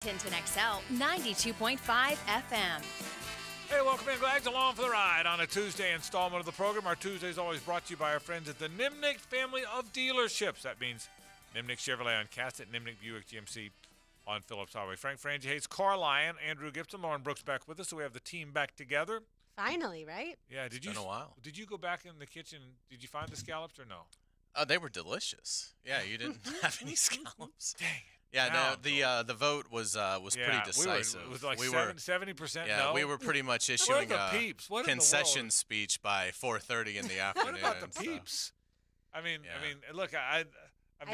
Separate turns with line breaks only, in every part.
Tintin XL 92.5 FM.
Hey, welcome in, Glags, along for the ride on a Tuesday installment of the program. Our Tuesday is always brought to you by our friends at the Nimnick family of dealerships. That means Nimnick Chevrolet on Cassett, Nimnick Buick GMC on Phillips Highway. Frangie Hayes, Carl Lyon, Andrew Gibson, Lauren Brooks back with us, so we have the team back together.
Finally, right?
Yeah,
It's been a while.
Did you go back in the kitchen? Did you find the scallops or no?
They were delicious. Yeah, you didn't have any scallops.
Dang it.
Yeah, the vote was pretty decisive.
It was like 70%.
Yeah,
no?
we were pretty much issuing
the peeps? What in the
concession
world?
speech by 4:30 in the afternoon.
What about the peeps? I mean, look, I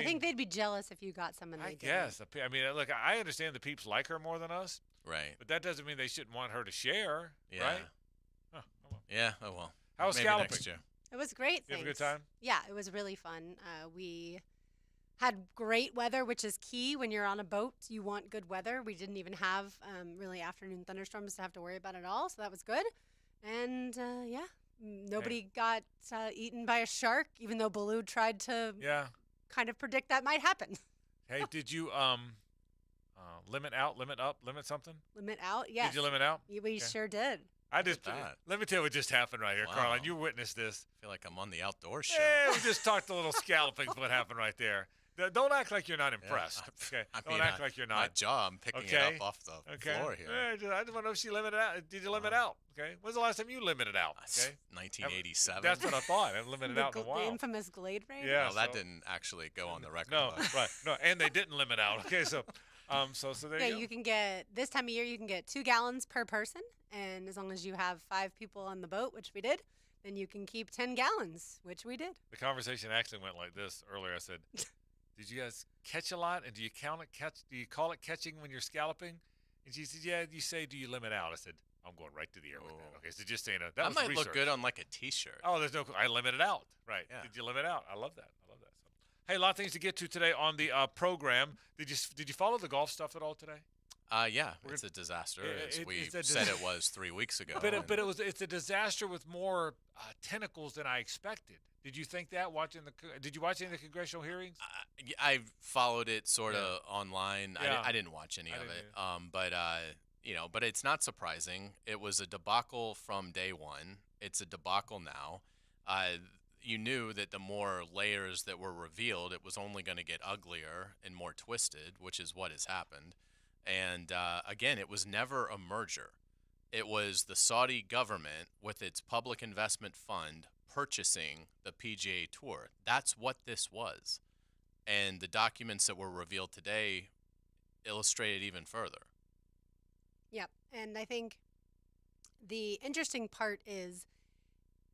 think they'd be jealous if you got some and they
I
didn't.
guess. I mean, look, I understand the peeps like her more than us,
Right.
but that doesn't mean they shouldn't want her to share,
Yeah.
right? Oh well.
Yeah. Oh well.
How was
Maybe
scalloping?
next year.
It was great.
You have a
Thanks.
good time?
Yeah, it was really fun. We had great weather, which is key when you're on a boat. You want good weather. We didn't even have really afternoon thunderstorms to have to worry about at all, so that was good. And nobody got eaten by a shark, even though Baloo tried to kind of predict that might happen.
Hey, did you limit out, limit up, limit something?
Limit out? Yes.
Did you limit out?
We sure did.
Let me tell you what just happened right here,
Wow.
Carl, and you witnessed this.
I feel like I'm on the outdoor show.
Yeah, we just talked a little scalloping what happened right there. Don't act like you're not impressed. Okay, don't act like you're not.
My jaw, I'm picking it up off the floor here.
Yeah, I just want to know if she limited out. Did you limit out? Okay. When's the last time you limited out? Okay.
1987.
That's what I thought. I haven't limited out in a
The
while.
infamous Glade raid?
Yeah.
No, that didn't actually go on the record.
No,
but-
right. No, and they didn't limit out. Okay, so there you go.
You can get, this time of year, you can get 2 gallons per person. And as long as you have 5 people on the boat, which we did, then you can keep 10 gallons, which we did.
The conversation actually went like this earlier. I said, "Did you guys catch a lot? And do you call it catching when you're scalloping?" And she said, "Yeah." You say, "Do you limit out?" I said, "I'm going right to the air with that." Okay, so just saying that
That
was
might
research.
look good on like a T-shirt.
Oh, there's no. I limited out. Right.
Yeah.
Did you limit out? I love that. So, hey, a lot of things to get to today on the program. Did you follow the golf stuff at all today?
Yeah, it's a disaster, as we
it's a
said it was 3 weeks ago.
But it's a disaster with more tentacles than I expected. Did you think that did you watch any of the congressional hearings?
I followed it sort of online.
Yeah.
I didn't watch any of
didn't
it. But it's not surprising. It was a debacle from day one. It's a debacle now. You knew that the more layers that were revealed, it was only going to get uglier and more twisted, which is what has happened. And again, it was never a merger. It was the Saudi government with its public investment fund purchasing the PGA Tour. That's what this was. And the documents that were revealed today illustrate it even further.
Yep. And I think the interesting part is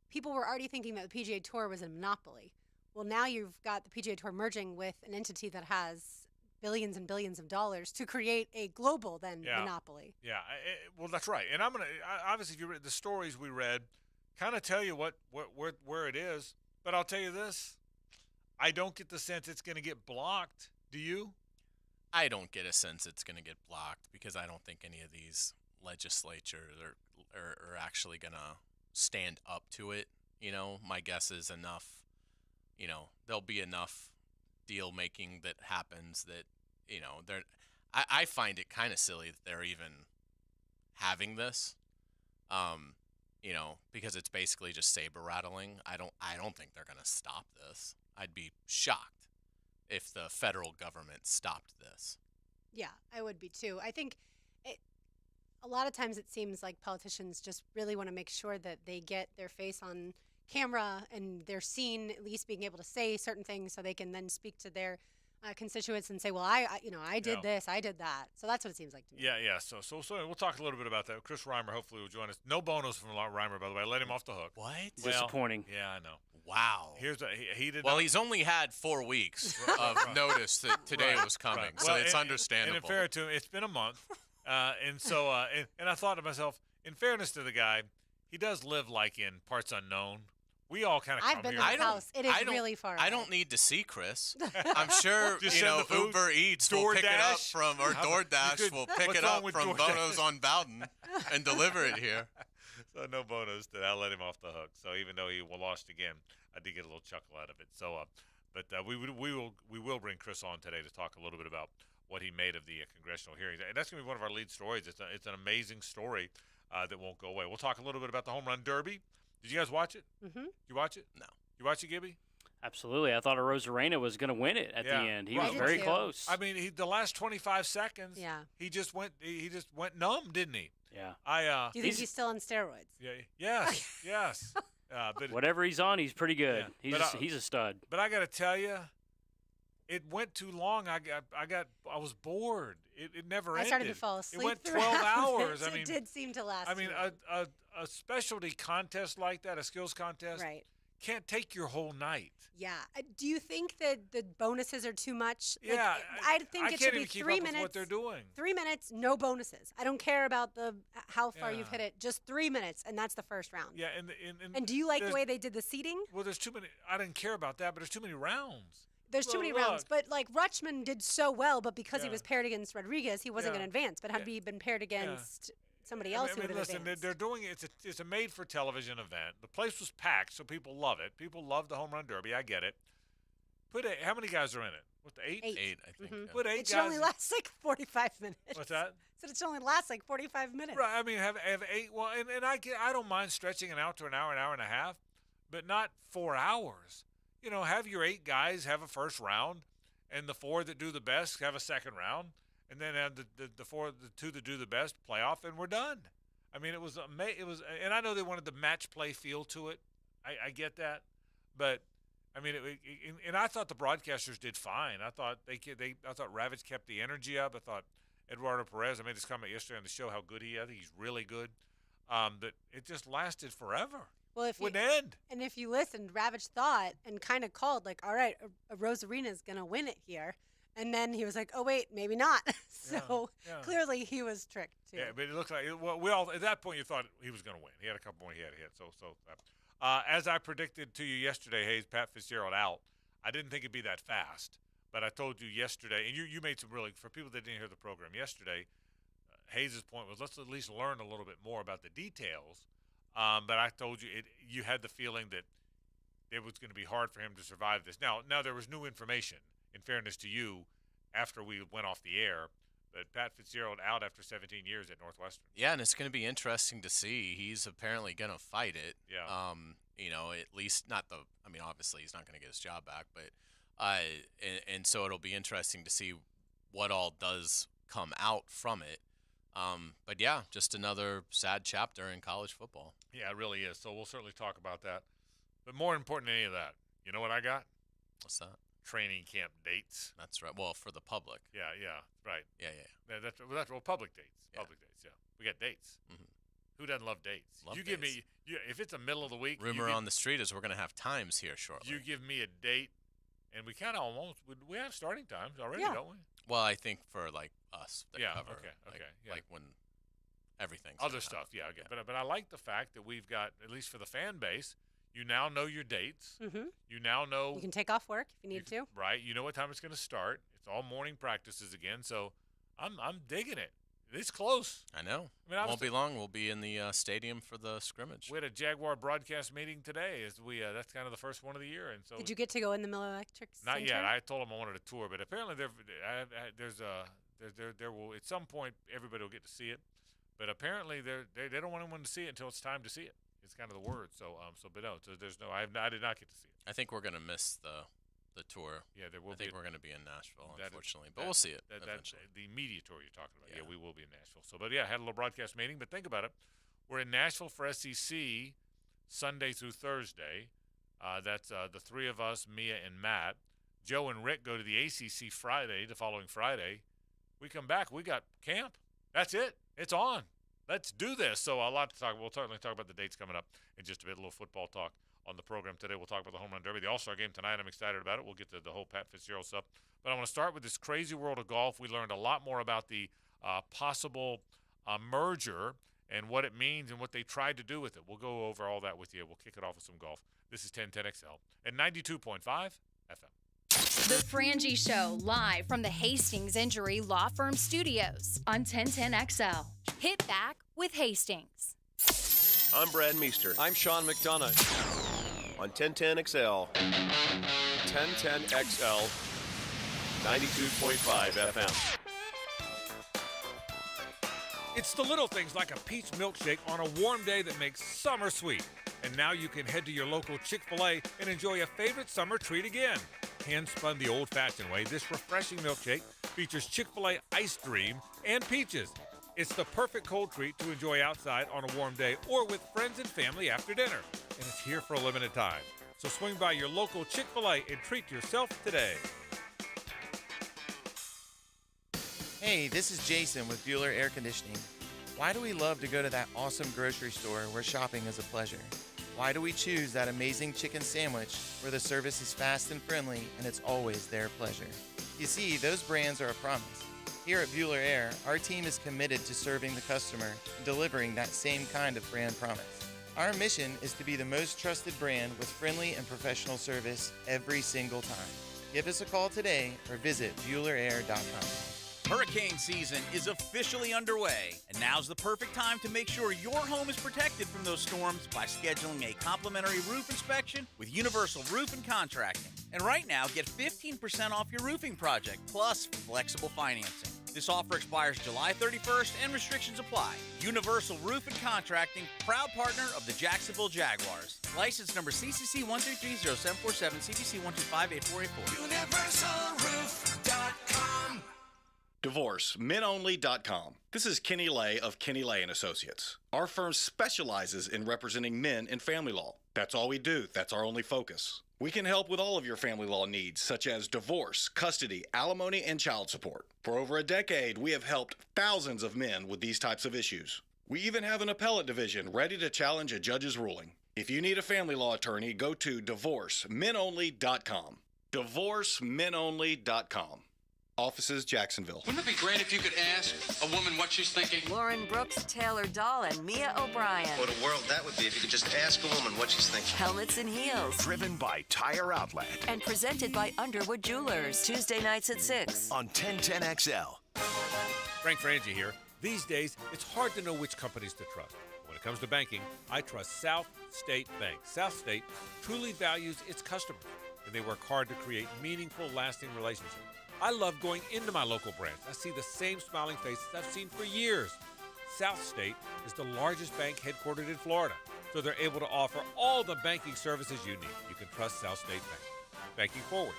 people were already thinking that the PGA Tour was a monopoly. Well, now you've got the PGA Tour merging with an entity that has billions and billions of dollars to create a global monopoly.
Yeah, well, that's right. And obviously, if you read the stories we read, kind of tell you where it is. But I'll tell you this: I don't get the sense it's going to get blocked. Do you?
I don't get a sense it's going to get blocked because I don't think any of these legislatures are actually going to stand up to it. My guess is enough. There'll be enough deal making that happens that I find it kind of silly that they're even having this because it's basically just saber rattling. I don't think they're going to stop this. I'd be shocked if the federal government stopped this.
Yeah, I would be too. I think a lot of times it seems like politicians just really want to make sure that they get their face on camera and they're seen at least being able to say certain things so they can then speak to their constituents and say, well, I did this, I did that. So that's what it seems like to me.
Yeah. So we'll talk a little bit about that. Chris Reimer hopefully will join us. No bonus from Reimer, by the way. I let him off the hook.
What?
Disappointing.
Yeah, I know.
Wow.
He did.
Well, he's only had 4 weeks of notice that today was coming, so it's understandable.
And in fair to him, it's been a month, and so and I thought to myself, in fairness to the guy, he does live like in parts unknown. We all kind of
I've been to his house. It is really far
I
away.
don't need to see Chris. I'm sure
Just send the food.
Uber Eats will pick it up
DoorDash.
from, or DoorDash will pick
What's
it
wrong
up
with
from
DoorDash?
Bono's on Bowden and deliver it here.
So no bonus today. I let him off the hook. So even though he lost again, I did get a little chuckle out of it. So, but we will bring Chris on today to talk a little bit about what he made of the congressional hearings. And that's going to be one of our lead stories. It's an amazing story that won't go away. We'll talk a little bit about the home run derby. Did you guys watch it?
Mm-hmm.
You watch it?
No.
You watch it, Gibby?
Absolutely. I thought Arozarena was going to win it at the end. He was very close.
I mean, the last 25 seconds, he just went numb, didn't he?
Yeah.
Do you think he's still on steroids?
Yeah. Yes. Yes. But
whatever he's on, he's pretty good.
Yeah.
He's a stud.
But I got to tell you, it went too long. I was bored. It never ended.
I started to fall asleep.
It went 12 hours.
It did seem to last.
I mean, a specialty contest like that, a skills contest, can't take your whole night.
Yeah. Do you think that the bonuses are too much?
Yeah.
I think it should be 3 minutes.
What they're doing.
3 minutes, no bonuses. I don't care about how far you've hit it. Just 3 minutes, and that's the first round.
Yeah.
And do you like the way they did the seating?
Well, there's too many. I didn't care about that, but there's too many rounds.
There's too many rounds. But, like, Rutschman did so well, but because he was paired against Rodriguez, he wasn't going to advance. But had he been paired against somebody else, he would have advanced.
They're doing it. It's a made-for-television event. The place was packed, so people love it. People love the home run derby. I get it. How many guys are in it? What, the 8?
8, I think.
Mm-hmm.
Put 8
it
guys.
should only last like 45 minutes.
What's that?
So it should only last like 45 minutes.
Right. I mean, have 8. Well, and I don't mind stretching it out to an hour and a half, but not 4 hours. You know, have your 8 guys have a first round, and the 4 that do the best have a second round, and then have the 2 that do the best playoff, and we're done. I mean, it was, and I know they wanted the match play feel to it. I get that, but I mean, and I thought the broadcasters did fine. I thought I thought Ravitch kept the energy up. I thought Eduardo Perez. I made this comment yesterday on the show how good he is. I think he's really good. But it just lasted forever.
Well,
wouldn't end.
And if you listened, Ravitch thought and kind of called like, all right, Rosarena is going to win it here. And then he was like, oh, wait, maybe not. So clearly he was tricked, too.
Yeah, but it looked like, we all, at that point, you thought he was going to win. He had a couple more he had to hit. As I predicted to you yesterday, Hayes, Pat Fitzgerald out. I didn't think it'd be that fast. But I told you yesterday, and you made some really, for people that didn't hear the program yesterday, Hayes' point was let's at least learn a little bit more about the details. But I told you you had the feeling that it was going to be hard for him to survive this. Now there was new information, in fairness to you, after we went off the air, but Pat Fitzgerald out after 17 years at Northwestern.
Yeah, and it's going to be interesting to see. He's apparently going to fight it.
Yeah.
You know, at least not the. I mean, obviously he's not going to get his job back, but and so it'll be interesting to see what all does come out from it. But yeah, just another sad chapter in college football.
Yeah, it really is. So we'll certainly talk about that. But more important than any of that, you know what I got?
What's that?
Training camp dates.
That's right. Well, for the public.
Yeah, right.
Yeah.
That's public dates.
Yeah.
Public dates. Yeah, we got dates.
Mm-hmm.
Who doesn't love dates?
Love
you
dates.
give me if it's the middle of the week.
Rumor on the street is we're going to have times here shortly.
You give me a date, and we kind of almost we have starting times already, don't we?
Well, I think for like us that cover.
Okay.
Like when everything's
other stuff. Yeah. Okay. But I like the fact that we've got, at least for the fan base, you now know your dates.
Mm-hmm.
You now know.
You can take off work if you need to.
Right. You know what time it's going to start. It's all morning practices again. So I'm digging it. It's close.
I know.
I mean,
won't be long. We'll be in the stadium for the scrimmage.
We had a Jaguar broadcast meeting today. That's kind of the first one of the year, and so.
Did you get to go in the Miller Electric Center?
Not yet. I told them I wanted a tour, but apparently there will at some point everybody will get to see it, but apparently they don't want anyone to see it until it's time to see it. It's kind of the word. So there's no. I did not get to see it.
I think we're gonna miss the tour.
Yeah, there will.
I think we're going to be in Nashville, unfortunately,
we'll
but see it
That's
eventually.
the media tour you're talking about. Yeah, we will be in Nashville. So, but yeah, had a little broadcast meeting. But think about it. We're in Nashville for SEC Sunday through Thursday. That's the three of us, Mia and Matt. Joe and Rick go to the ACC Friday, the following Friday. We come back. We got camp. That's it. It's on. Let's do this. So a lot to talk. We'll certainly talk about the dates coming up in just a bit. A little football talk on the program today. We'll talk about the home run derby, the All-Star game tonight. I'm excited about it. We'll get to the whole Pat Fitzgerald stuff. But I want to start with this crazy world of golf. We learned a lot more about the possible merger and what it means and what they tried to do with it. We'll go over all that with you. We'll kick it off with some golf. This is 1010XL at 92.5 FM.
The Frangie Show, live from the Hastings Injury Law Firm Studios on 1010XL. Hit back with Hastings.
I'm Brad Meester.
I'm Sean McDonough.
On 1010XL.
1010XL.
92.5 FM.
It's the little things like a peach milkshake on a warm day that makes summer sweet. And now you can head to your local Chick-fil-A and enjoy a favorite summer treat again. Hand-spun the old-fashioned way, this refreshing milkshake features Chick-fil-A Ice Dream and peaches. It's the perfect cold treat to enjoy outside on a warm day or with friends and family after dinner. And it's here for a limited time. So swing by your local Chick-fil-A and treat yourself today.
Hey, this is Jason with Bueller Air Conditioning. Why do we love to go to that awesome grocery store where shopping is a pleasure? Why do we choose that amazing chicken sandwich where the service is fast and friendly and it's always their pleasure? You see, those brands are a promise. Here at Bueller Air, our team is committed to serving the customer and delivering that same kind of brand promise. Our mission is to be the most trusted brand with friendly and professional service every single time. Give us a call today or visit BuellerAir.com.
Hurricane season is officially underway, and now's the perfect time to make sure your home is protected from those storms by scheduling a complimentary roof inspection with Universal Roof and Contracting. And right now, get 15% off your roofing project, plus flexible financing. This offer expires July 31st and restrictions apply. Universal Roof and Contracting, proud partner of the Jacksonville Jaguars. License number CCC 1330747, CBC 1258484.
UniversalRoof.com. DivorceMenOnly.com. This is Kenny Lay of Kenny Lay & Associates. Our firm specializes in representing men in family law. That's all we do. That's our only focus. We can help with all of your family law needs, such as divorce, custody, alimony, and child support. For over a decade, we have helped thousands of men with these types of issues. We even have an appellate division ready to challenge a judge's ruling. If you need a family law attorney, go to DivorceMenOnly.com. DivorceMenOnly.com. Offices, Jacksonville.
Wouldn't it be great if you could ask a woman what she's thinking?
Lauren Brooks, Taylor Dahl, and Mia O'Brien.
What a world that would be if you could just ask a woman what she's thinking.
Helmets and Heels.
Driven by Tire Outlet.
And presented by Underwood Jewelers. Tuesday nights at 6.
On 1010XL.
Frank Frangie here. These days, it's hard to know which companies to trust. When it comes to banking, I trust South State Bank. South State truly values its customers, and they work hard to create meaningful, lasting relationships. I love going into my local branch. I see the same smiling faces I've seen for years. South State is the largest bank headquartered in Florida, so they're able to offer all the banking services you need. You can trust South State Bank. Banking forward.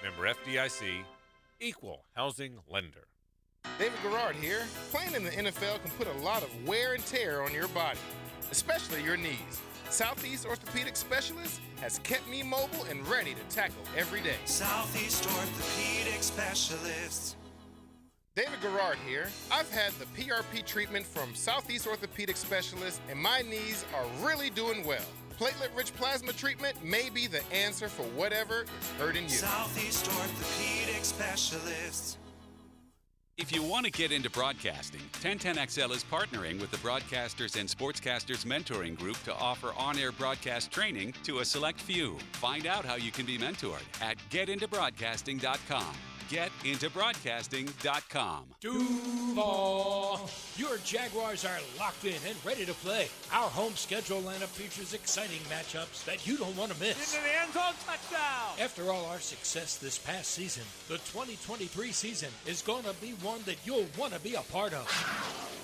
Member FDIC, equal housing lender.
David Garrard here. Playing in the NFL can put a lot of wear and tear on your body, especially your knees. Southeast Orthopedic Specialist has kept me mobile and ready to tackle every day.
Southeast Orthopedic Specialists.
David Garrard here. I've had the PRP treatment from Southeast Orthopedic Specialists, and my knees are really doing well. Platelet-rich plasma treatment may be the answer for whatever is hurting you.
Southeast Orthopedic Specialists.
If you want to get into broadcasting, 1010XL is partnering with the Broadcasters and Sportscasters Mentoring Group to offer on-air broadcast training to a select few. Find out how you can be mentored at getintobroadcasting.com. Getintobroadcasting.com.
Duval! Your Jaguars are locked in and ready to play. Our home schedule lineup features exciting matchups that you don't want to miss.
Into the end zone, touchdown!
After all our success this past season, the 2023 season is going to be one that you'll want to be a part of.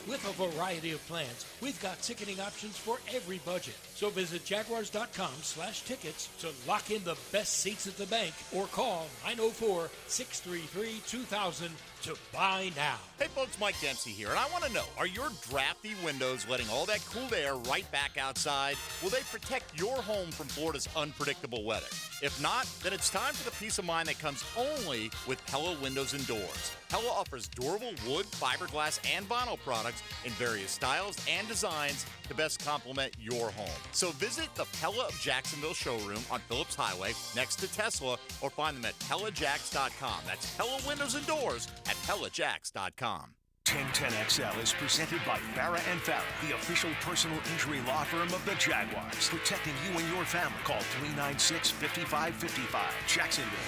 With a variety of plans, we've got ticketing options for every budget. So visit jaguars.com/tickets to lock in the best seats at the bank or call 904-633-2000 to buy now.
Hey folks, Mike Dempsey here, and I want to know, are your drafty windows letting all that cool air right back outside? Will they protect your home from Florida's unpredictable weather? If not, then it's time for the peace of mind that comes only with Pella Windows and Doors. Pella offers durable wood, fiberglass, and vinyl products in various styles and designs to best complement your home. So visit the Pella of Jacksonville showroom on Phillips Highway next to Tesla, or find them at PellaJacks.com. That's Pella Windows and Doors at PellaJacks.com.
1010XL is presented by Farah & Farah, the official personal injury law firm of the Jaguars, protecting you and your family. Call 396-5555, Jacksonville.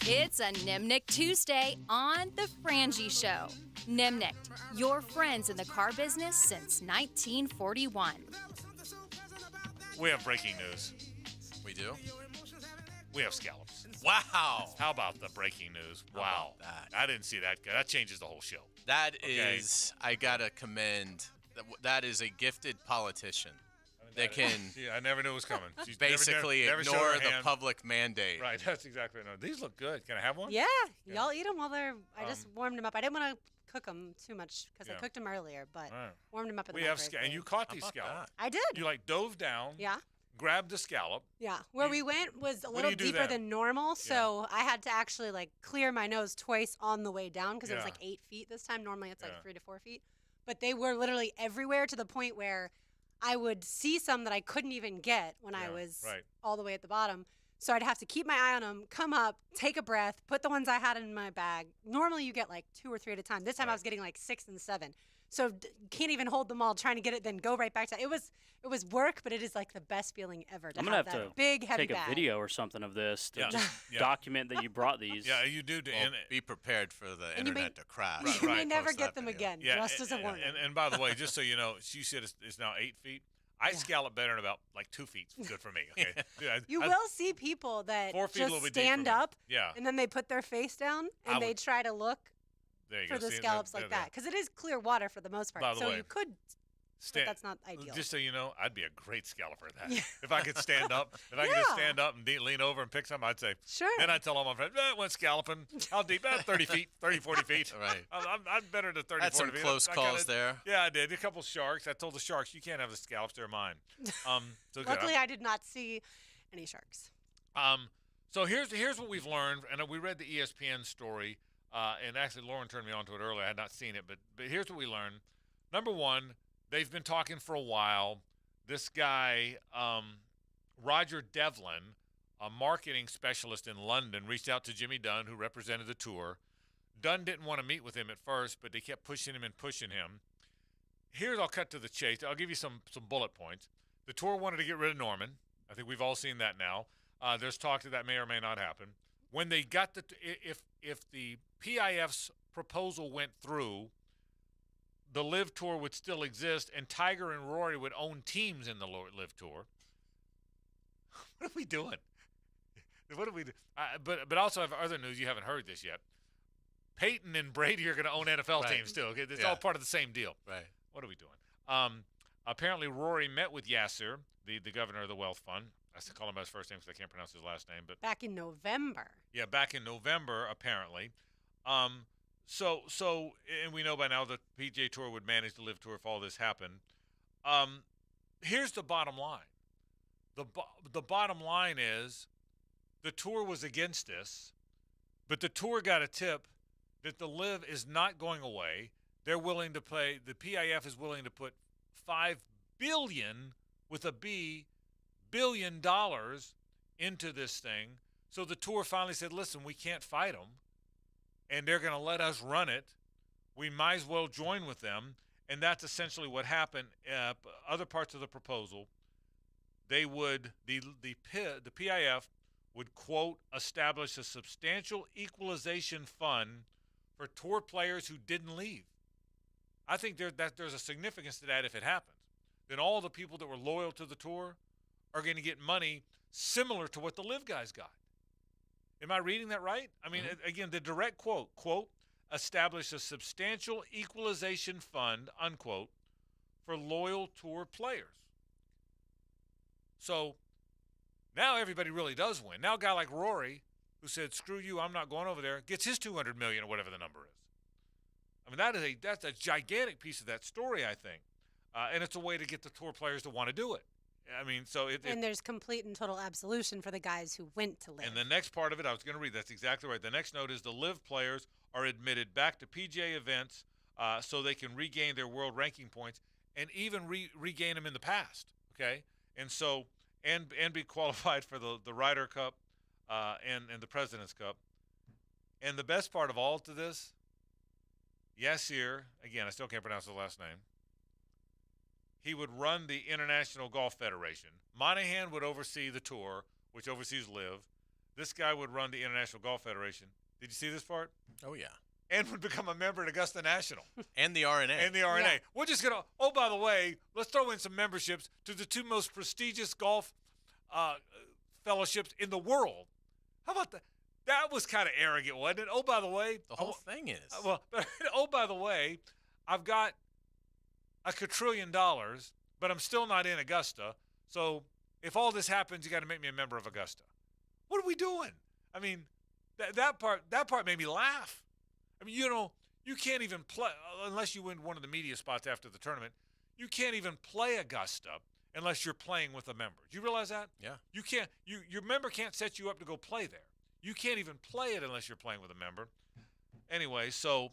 It's a Nimnicht Tuesday on The Frangie Show. Nimnicht, your friends in the car business since 1941.
We have breaking news.
We do?
We have scallops.
Wow.
How about the breaking news? Wow. I didn't see that. That changes the whole show.
That is, I got to commend, that is a gifted politician. They can
I never knew it was coming. She's
basically
never showed
ignore
her
the
hand.
public mandate.
Right, that's exactly right. These look good. Can I have one?
Yeah, y'all eat them while they're. I just warmed them up. I didn't want to cook them too much because I cooked them earlier, but warmed them up in the microwave.
And you caught these scallops.
I did.
You dove down.
Yeah.
Grabbed the scallop.
Yeah. Where we went was a little deeper than normal, so I had to actually clear my nose twice on the way down because it was 8 feet this time. Normally it's 3 to 4 feet, but they were literally everywhere to the point where I would see some that I couldn't even get when I was all the way at the bottom. So I'd have to keep my eye on them, come up, take a breath, put the ones I had in my bag. Normally you get 2 or 3 at a time. This time I was getting 6 and 7. So can't even hold them all, trying to get it, then go right back to it. It was work, but it is the best feeling ever to
I'm gonna
have
have
that
to
big heavy
take
bag.
a video or something of this to just document that you brought these.
Yeah, you do.
Well, be prepared for the internet to crash.
You may never get them again, just as a warning.
And by the way, just so you know, she said it's now 8 feet. I scallop better in about 2 feet. Good for me. Okay.
You will see people that
4 feet will
just
be deep
stand
for me.
up,
Yeah.
and then they put their face down and they try to look for the scallops like that, because it is clear water for the most part.
By the
so
way,
you could, but that's not ideal.
Just so you know, I'd be a great scalloper at that. If I could stand up, if I could just stand up and lean over and pick some, I'd say,
sure.
Then I'd tell all my friends, went scalloping. How deep? 30 feet, 30, 40 feet.
Right.
I'm better than 30,
Had
40
some
feet.
close calls there.
Yeah, I did. A couple sharks. I told the sharks, you can't have the scallops. They're mine. So
Luckily, I did not see any sharks.
So here's what we've learned, and we read the ESPN story, and actually Lauren turned me on to it earlier. I had not seen it, but here's what we learned. Number one, they've been talking for a while. This guy, Roger Devlin, a marketing specialist in London, reached out to Jimmy Dunn, who represented the tour. Dunn didn't want to meet with him at first, but they kept pushing him and pushing him. I'll cut to the chase. I'll give you some bullet points. The tour wanted to get rid of Norman. I think we've all seen that now. There's talk that may or may not happen. When they got if the PIF's proposal went through, the Live Tour would still exist, and Tiger and Rory would own teams in the Live Tour. What are we doing? What do we do? But also have other news. You haven't heard this yet. Peyton and Brady are going to own NFL teams too. Okay, it's all part of the same deal.
Right.
What are we doing? Apparently, Rory met with Yasser, the governor of the Wealth Fund. I still call him by his first name because I can't pronounce his last name. But
back in November.
Yeah, back in November, apparently. So, and we know by now that PGA Tour would manage the Live Tour if all this happened. Here's the bottom line. The bottom line is the tour was against this, but the tour got a tip that the Live is not going away. They're willing to pay. The PIF is willing to put $5 billion with a B, $billion into this thing. So the tour finally said, listen, we can't fight them, and they're going to let us run it. We might as well join with them. And that's essentially what happened. Other parts of the proposal, they would, the PIF would, quote, establish a substantial equalization fund for tour players who didn't leave. I think there's a significance to that if it happens. Then all the people that were loyal to the tour are going to get money similar to what the Live guys got. Am I reading that right? I mean, again, the direct quote, establish a substantial equalization fund, unquote, for loyal tour players. So now everybody really does win. Now a guy like Rory, who said, screw you, I'm not going over there, gets his $200 million or whatever the number is. I mean, that's a gigantic piece of that story, I think. And it's a way to get the tour players to want to do it. I mean,
and there's complete and total absolution for the guys who went to Live.
And the next part of it, I was going to read, that's exactly right. The next note is the Live players are admitted back to PGA events so they can regain their world ranking points and even regain them in the past, okay? And so, and be qualified for the Ryder Cup and the President's Cup. And the best part of all to this, Yasir, again, I still can't pronounce his last name, he would run the International Golf Federation. Monahan would oversee the tour, which oversees Live. This guy would run the International Golf Federation. Did you see this part?
Oh, yeah.
And would become a member at Augusta National.
And the RNA.
And the RNA. Yeah. We're just going to, oh, by the way, let's throw in some memberships to the two most prestigious golf fellowships in the world. How about that? That was kind of arrogant, wasn't it? Oh, by the way.
The whole thing is.
Oh, by the way, I've got $1 quadrillion, but I'm still not in Augusta. So if all this happens, you got to make me a member of Augusta. What are we doing? I mean, that part made me laugh. I mean, you can't even play unless you win one of the media spots after the tournament. You can't even play Augusta unless you're playing with a member. Do you realize that?
Yeah.
You can't. Your member can't set you up to go play there. You can't even play it unless you're playing with a member. Anyway, so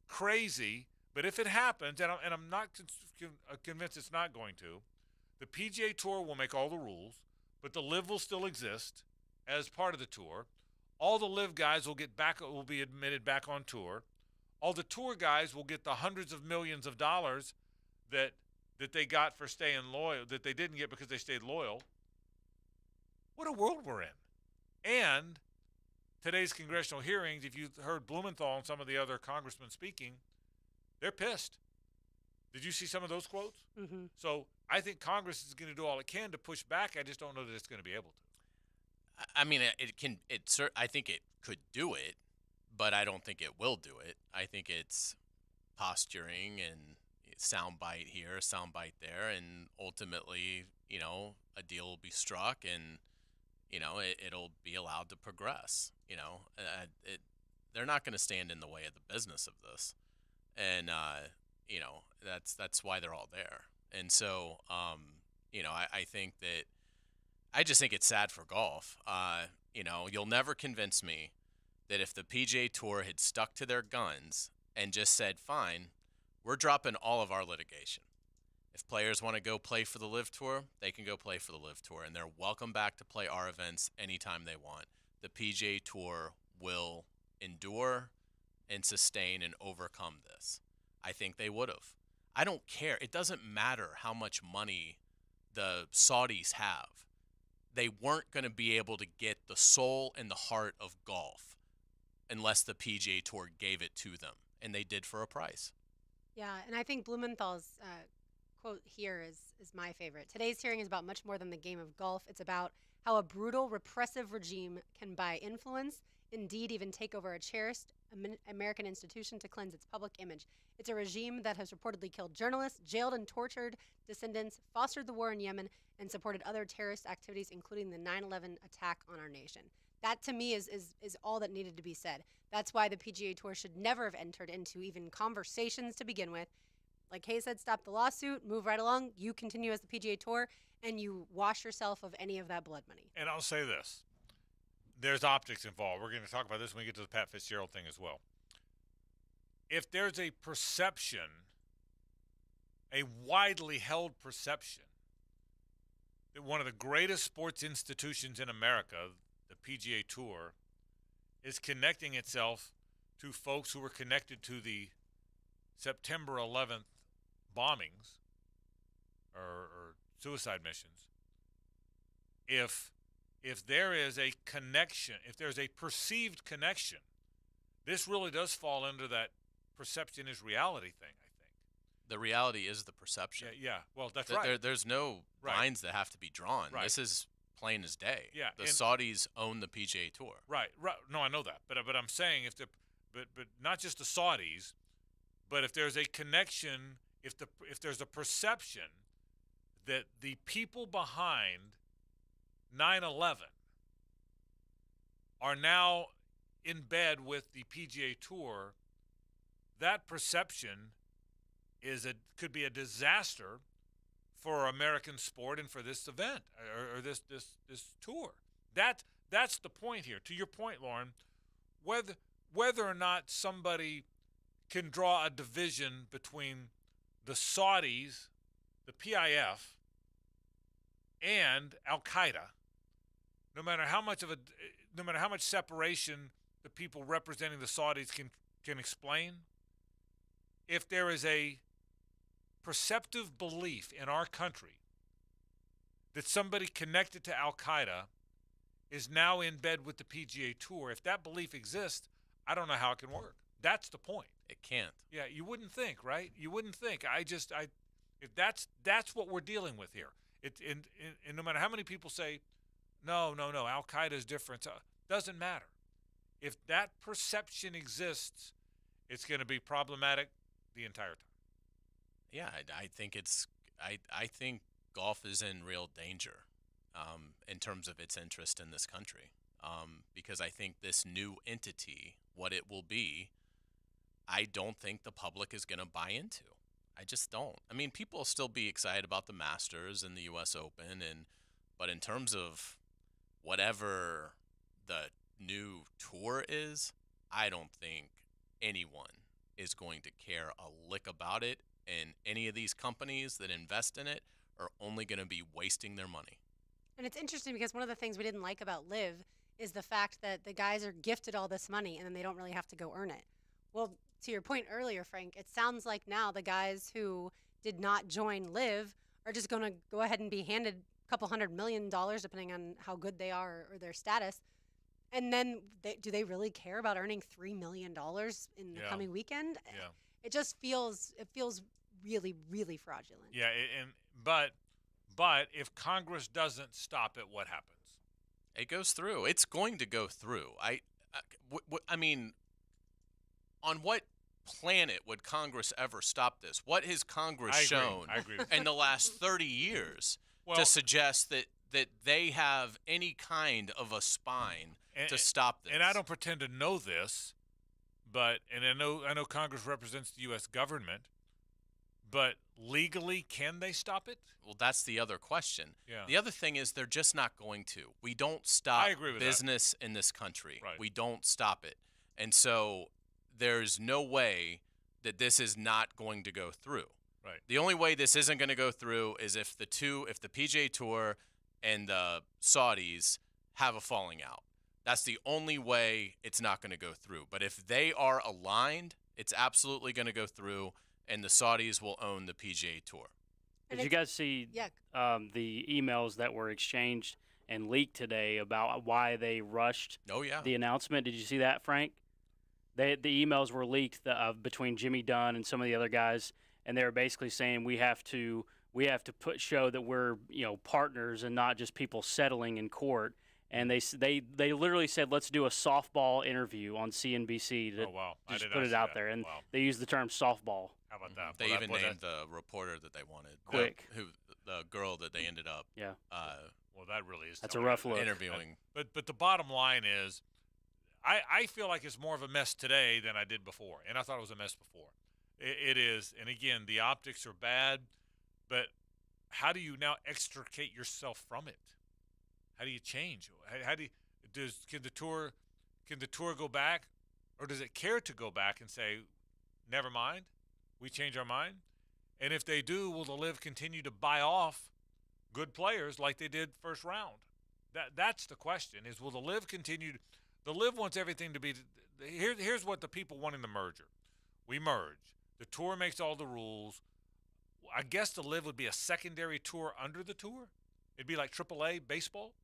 crazy. But if it happens, and I'm not convinced it's not going to, the PGA Tour will make all the rules, but the LIV will still exist as part of the tour. All the LIV guys will be admitted back on tour. All the tour guys will get the hundreds of millions of dollars that they got for staying loyal, that they didn't get because they stayed loyal. What a world we're in. And today's congressional hearings, if you heard Blumenthal and some of the other congressmen speaking, they're pissed. Did you see some of those quotes?
Mm-hmm.
So I think Congress is going to do all it can to push back. I just don't know that it's going to be able to.
I mean, I think it could do it, but I don't think it will do it. I think it's posturing and soundbite here, soundbite there, and ultimately, a deal will be struck and, it'll be allowed to progress. They're not going to stand in the way of the business of this, and that's why they're all there. And so, I think that. I just think it's sad for golf. You'll never convince me that if the PGA Tour had stuck to their guns and just said, fine, we're dropping all of our litigation. If players want to go play for the LIV Tour, they can go play for the LIV Tour, and they're welcome back to play our events anytime they want. The PGA Tour will endure and sustain and overcome this. I think they would have. I don't care. It doesn't matter how much money the Saudis have. They weren't going to be able to get the soul and the heart of golf unless the PGA Tour gave it to them, and they did for a price.
Yeah, and I think Blumenthal's quote here is my favorite. Today's hearing is about much more than the game of golf. It's about how a brutal, repressive regime can buy influence, indeed even take over a cherished American institution to cleanse its public image. It's a regime that has reportedly killed journalists, jailed and tortured dissidents, fostered the war in Yemen, and supported other terrorist activities, including the 9/11 attack on our nation. That, to me, is all that needed to be said. That's why the PGA Tour should never have entered into even conversations to begin with. Like Hayes said, stop the lawsuit, move right along. You continue as the PGA Tour, and you wash yourself of any of that blood money.
And I'll say this. There's optics involved. We're going to talk about this when we get to the Pat Fitzgerald thing as well. If there's a perception, a widely held perception, that one of the greatest sports institutions in America, the PGA Tour, is connecting itself to folks who were connected to the September 11th bombings or suicide missions. If there is a connection, if there's a perceived connection, this really does fall under that perception is reality thing, I think.
The reality is the perception.
Yeah. Well, that's right.
There's no lines that have to be drawn.
Right.
This is plain as day.
Yeah.
The Saudis own the PGA Tour.
Right. No, I know that. But I'm saying but not just the Saudis, but if there's a connection, if there's a perception that the people behind 9/11 are now in bed with the PGA Tour, that perception could be a disaster for American sport and for this event or this tour. That's the point here. To your point, Lauren, whether or not somebody can draw a division between the Saudis, the PIF, and Al Qaeda, no matter how much separation the people representing the Saudis can explain, if there is a perceptive belief in our country that somebody connected to Al Qaeda is now in bed with the PGA Tour, if that belief exists, I don't know how it can work. That's the point.
It can't.
Yeah, you wouldn't think, right? You wouldn't think. If that's what we're dealing with here. And no matter how many people say, no, Al Qaeda is different. Doesn't matter. If that perception exists, it's going to be problematic the entire time.
Yeah, I think I think golf is in real danger in terms of its interest in this country, because I think this new entity, what it will be, I don't think the public is going to buy into. I just don't. I mean, people will still be excited about the Masters and the U.S. Open, but in terms of whatever the new tour is, I don't think anyone is going to care a lick about it, and any of these companies that invest in it are only going to be wasting their money.
And it's interesting because one of the things we didn't like about LIV is the fact that the guys are gifted all this money and then they don't really have to go earn it. Well, to your point earlier, Frank, it sounds like now the guys who did not join LIV are just going to go ahead and be handed a couple $100 million, depending on how good they are or their status. And then do they really care about earning $3 million in the coming weekend?
Yeah.
It just feels really, really fraudulent.
Yeah, but if Congress doesn't stop it, what happens?
It goes through. It's going to go through. I mean, on what planet would Congress ever stop this? What has Congress shown in the last 30 years to suggest that they have any kind of a spine to stop this?
And I don't pretend to know this, but I know Congress represents the U.S. government, but legally, can they stop it?
Well, that's the other question.
Yeah.
The other thing is they're just not going to. We don't stop
I agree with
business in this country.
Right.
We don't stop it. And so there's no way that this is not going to go through.
Right.
The only way this isn't going to go through is if the PGA Tour and the Saudis have a falling out. That's the only way it's not going to go through. But if they are aligned, it's absolutely going to go through, and the Saudis will own the PGA Tour.
Did you guys see the emails that were exchanged and leaked today about why they rushed the announcement? Did you see that, Frank? The emails were leaked between Jimmy Dunn and some of the other guys, and they were basically saying we have to show that we're partners and not just people settling in court. And they literally said, let's do a softball interview on CNBC to just put it out there. And they used the term softball.
How about that?
They even named the reporter that they wanted.
Quick.
The girl that they ended up.
Yeah.
Well, that really is.
That's a rough look.
Interviewing.
But the bottom line is, I feel like it's more of a mess today than I did before. And I thought it was a mess before. It is. And again, the optics are bad. But how do you now extricate yourself from it? How do you change? Can the tour go back, or does it care to go back and say, never mind, we change our mind? And if they do, will the LIV continue to buy off good players like they did first round? That's the question: is will the LIV continue? The LIV wants everything to be. Here's what the people want in the merger: we merge. The tour makes all the rules. I guess the LIV would be a secondary tour under the tour. It'd be like AAA baseball.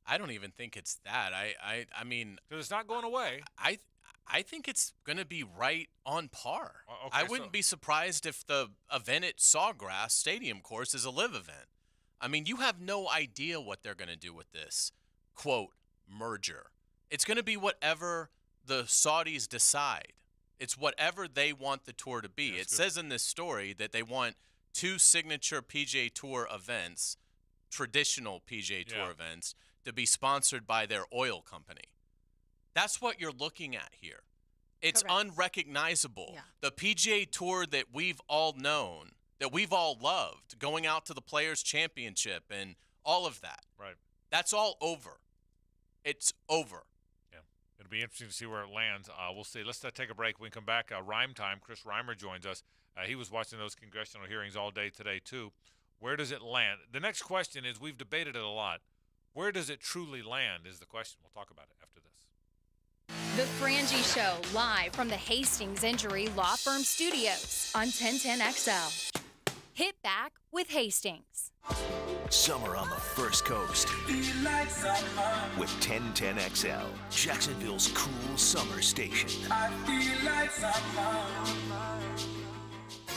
I don't even think it's that. I mean,
because it's not going away.
I think it's going to be right on par.
Okay,
I wouldn't be surprised if the event at Sawgrass Stadium course is a LIV event. I mean, you have no idea what they're going to do with this, quote, merger. It's going to be whatever the Saudis decide. It's whatever they want the tour to be. It says in this story that they want 2 signature PGA Tour events, traditional PGA Tour events, to be sponsored by their oil company. That's what you're looking at here. It's unrecognizable. Yeah. The PGA Tour that we've all known, that we've all loved, going out to the Players' Championship and all of that.
Right.
That's all over. It's over.
Yeah. It'll be interesting to see where it lands. We'll see. Let's take a break. When we come back, Rhyme Time, Chris Reimer joins us. He was watching those congressional hearings all day today, too. Where does it land? The next question is, we've debated it a lot. Where does it truly land is the question. We'll talk about it after this.
The Frangie Show, live from the Hastings Injury Law Firm Studios on 1010XL. Hit back with Hastings.
Summer on the First Coast. With 1010XL, Jacksonville's cool summer station.
I feel like summer.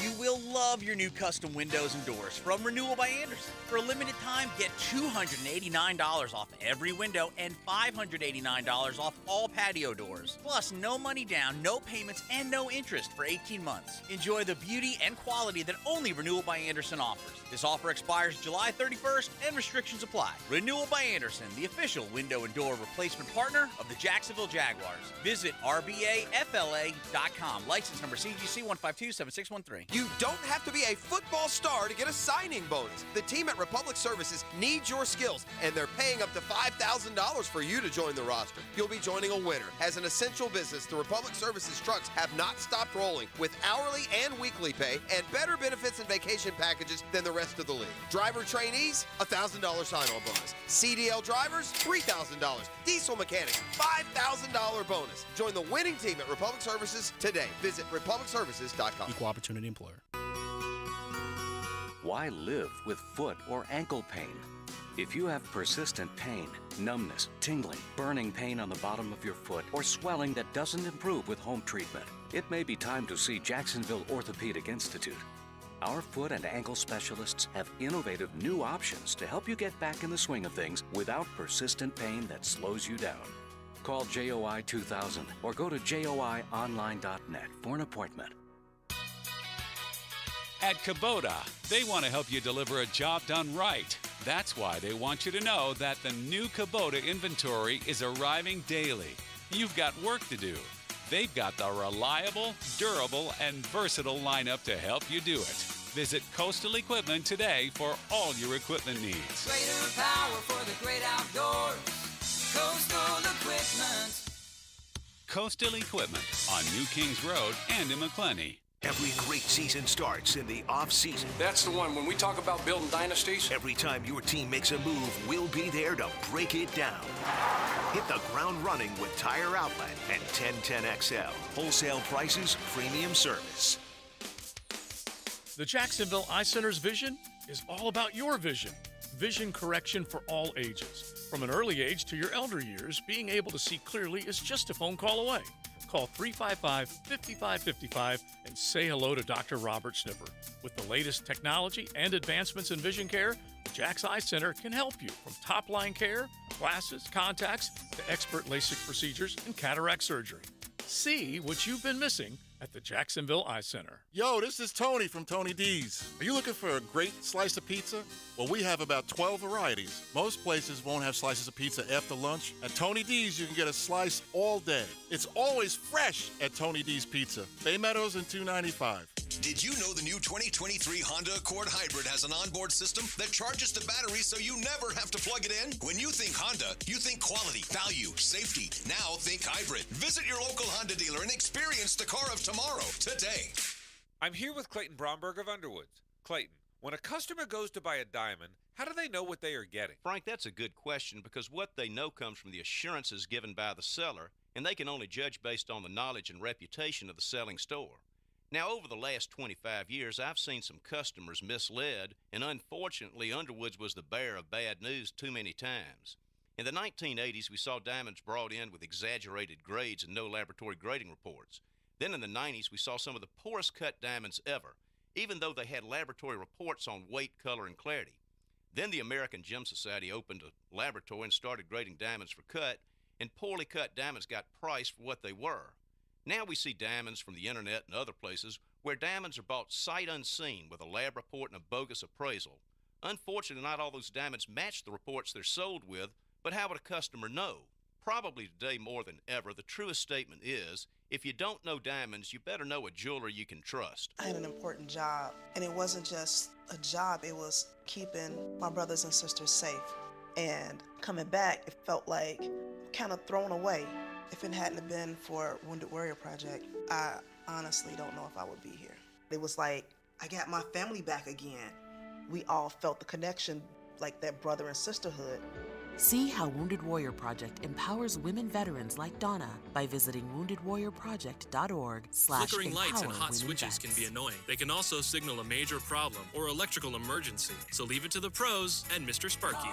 You will love your new custom windows and doors from Renewal by Andersen. For a limited time, get $289 off every window and $589 off all patio doors. Plus, no money down, no payments, and no interest for 18 months. Enjoy the beauty and quality that only Renewal by Andersen offers. This offer expires July 31st and restrictions apply. Renewal by Andersen, the official window and door replacement partner of the Jacksonville Jaguars. Visit rbafla.com. License number CGC 1527613.
You don't have to be a football star to get a signing bonus. The team at Republic Services needs your skills, and they're paying up to $5,000 for you to join the roster. You'll be joining a winner. As an essential business, the Republic Services trucks have not stopped rolling with hourly and weekly pay and better benefits and vacation packages than the rest of the league. Driver trainees, $1,000 sign-on bonus. CDL drivers, $3,000. Diesel mechanics, $5,000 bonus. Join the winning team at Republic Services today. Visit republicservices.com.
Equal opportunity employer.
Why live with foot or ankle pain? If you have persistent pain, numbness, tingling, burning pain on the bottom of your foot, or swelling that doesn't improve with home treatment, it may be time to see Jacksonville Orthopedic Institute. Our foot and ankle specialists have innovative new options to help you get back in the swing of things without persistent pain that slows you down. Call JOI 2000 or go to joionline.net for an appointment.
At Kubota, they want to help you deliver a job done right. That's why they want you to know that the new Kubota inventory is arriving daily. You've got work to do. They've got the reliable, durable, and versatile lineup to help you do it. Visit Coastal Equipment today for all your equipment needs.
Greater power for the great outdoors. Coastal Equipment.
Coastal Equipment on New Kings Road and in McClenny.
Every great season starts in the off-season.
That's the one. When we talk about building dynasties.
Every time your team makes a move, we'll be there to break it down. Hit the ground running with Tire Outlet and 1010XL. Wholesale prices, premium service.
The Jacksonville Eye Center's vision is all about your vision. Vision correction for all ages. From an early age to your elder years, being able to see clearly is just a phone call away. Call 355-5555 and say hello to Dr. Robert Snipper. With the latest technology and advancements in vision care, the Jack's Eye Center can help you from top-line care, glasses, contacts, to expert LASIK procedures and cataract surgery. See what you've been missing at the Jacksonville Eye Center.
Yo, this is Tony from Tony D's. Are you looking for a great slice of pizza? Well, we have about 12 varieties. Most places won't have slices of pizza after lunch. At Tony D's, you can get a slice all day. It's always fresh at Tony D's Pizza. Bay Meadows and 295.
Did you know the new 2023 Honda Accord Hybrid has an onboard system that charges the battery so you never have to plug it in? When you think Honda, you think quality, value, safety. Now think hybrid. Visit your local Honda dealer and experience the car of tomorrow today.
I'm here with Clayton Bromberg of Underwoods. Clayton, when a customer goes to buy a diamond, how do they know what they are getting?
Frank, that's a good question because what they know comes from the assurances given by the seller, and they can only judge based on the knowledge and reputation of the selling store. Now, over the last 25 years, I've seen some customers misled, and unfortunately, Underwoods was the bearer of bad news too many times. In the 1980s, we saw diamonds brought in with exaggerated grades and no laboratory grading reports. Then in the 90s, we saw some of the poorest cut diamonds ever, even though they had laboratory reports on weight, color, and clarity. Then the American Gem Society opened a laboratory and started grading diamonds for cut, and poorly cut diamonds got priced for what they were. Now we see diamonds from the internet and other places where diamonds are bought sight unseen with a lab report and a bogus appraisal. Unfortunately, not all those diamonds match the reports they're sold with, but how would a customer know? Probably today more than ever, the truest statement is, if you don't know diamonds, you better know a jeweler you can trust.
I had an important job, and it wasn't just a job, it was keeping my brothers and sisters safe. And coming back, it felt like kind of thrown away. If it hadn't been for Wounded Warrior Project, I honestly don't know if I would be here. It was like, I got my family back again. We all felt the connection, like that brother and sisterhood.
See how Wounded Warrior Project empowers women veterans like Donna by visiting woundedwarriorproject.org/empower
Flickering lights and hot
women
switches
vets.
can be annoying. They can also signal a major problem or electrical emergency. So leave it to the pros and Mr. Sparky.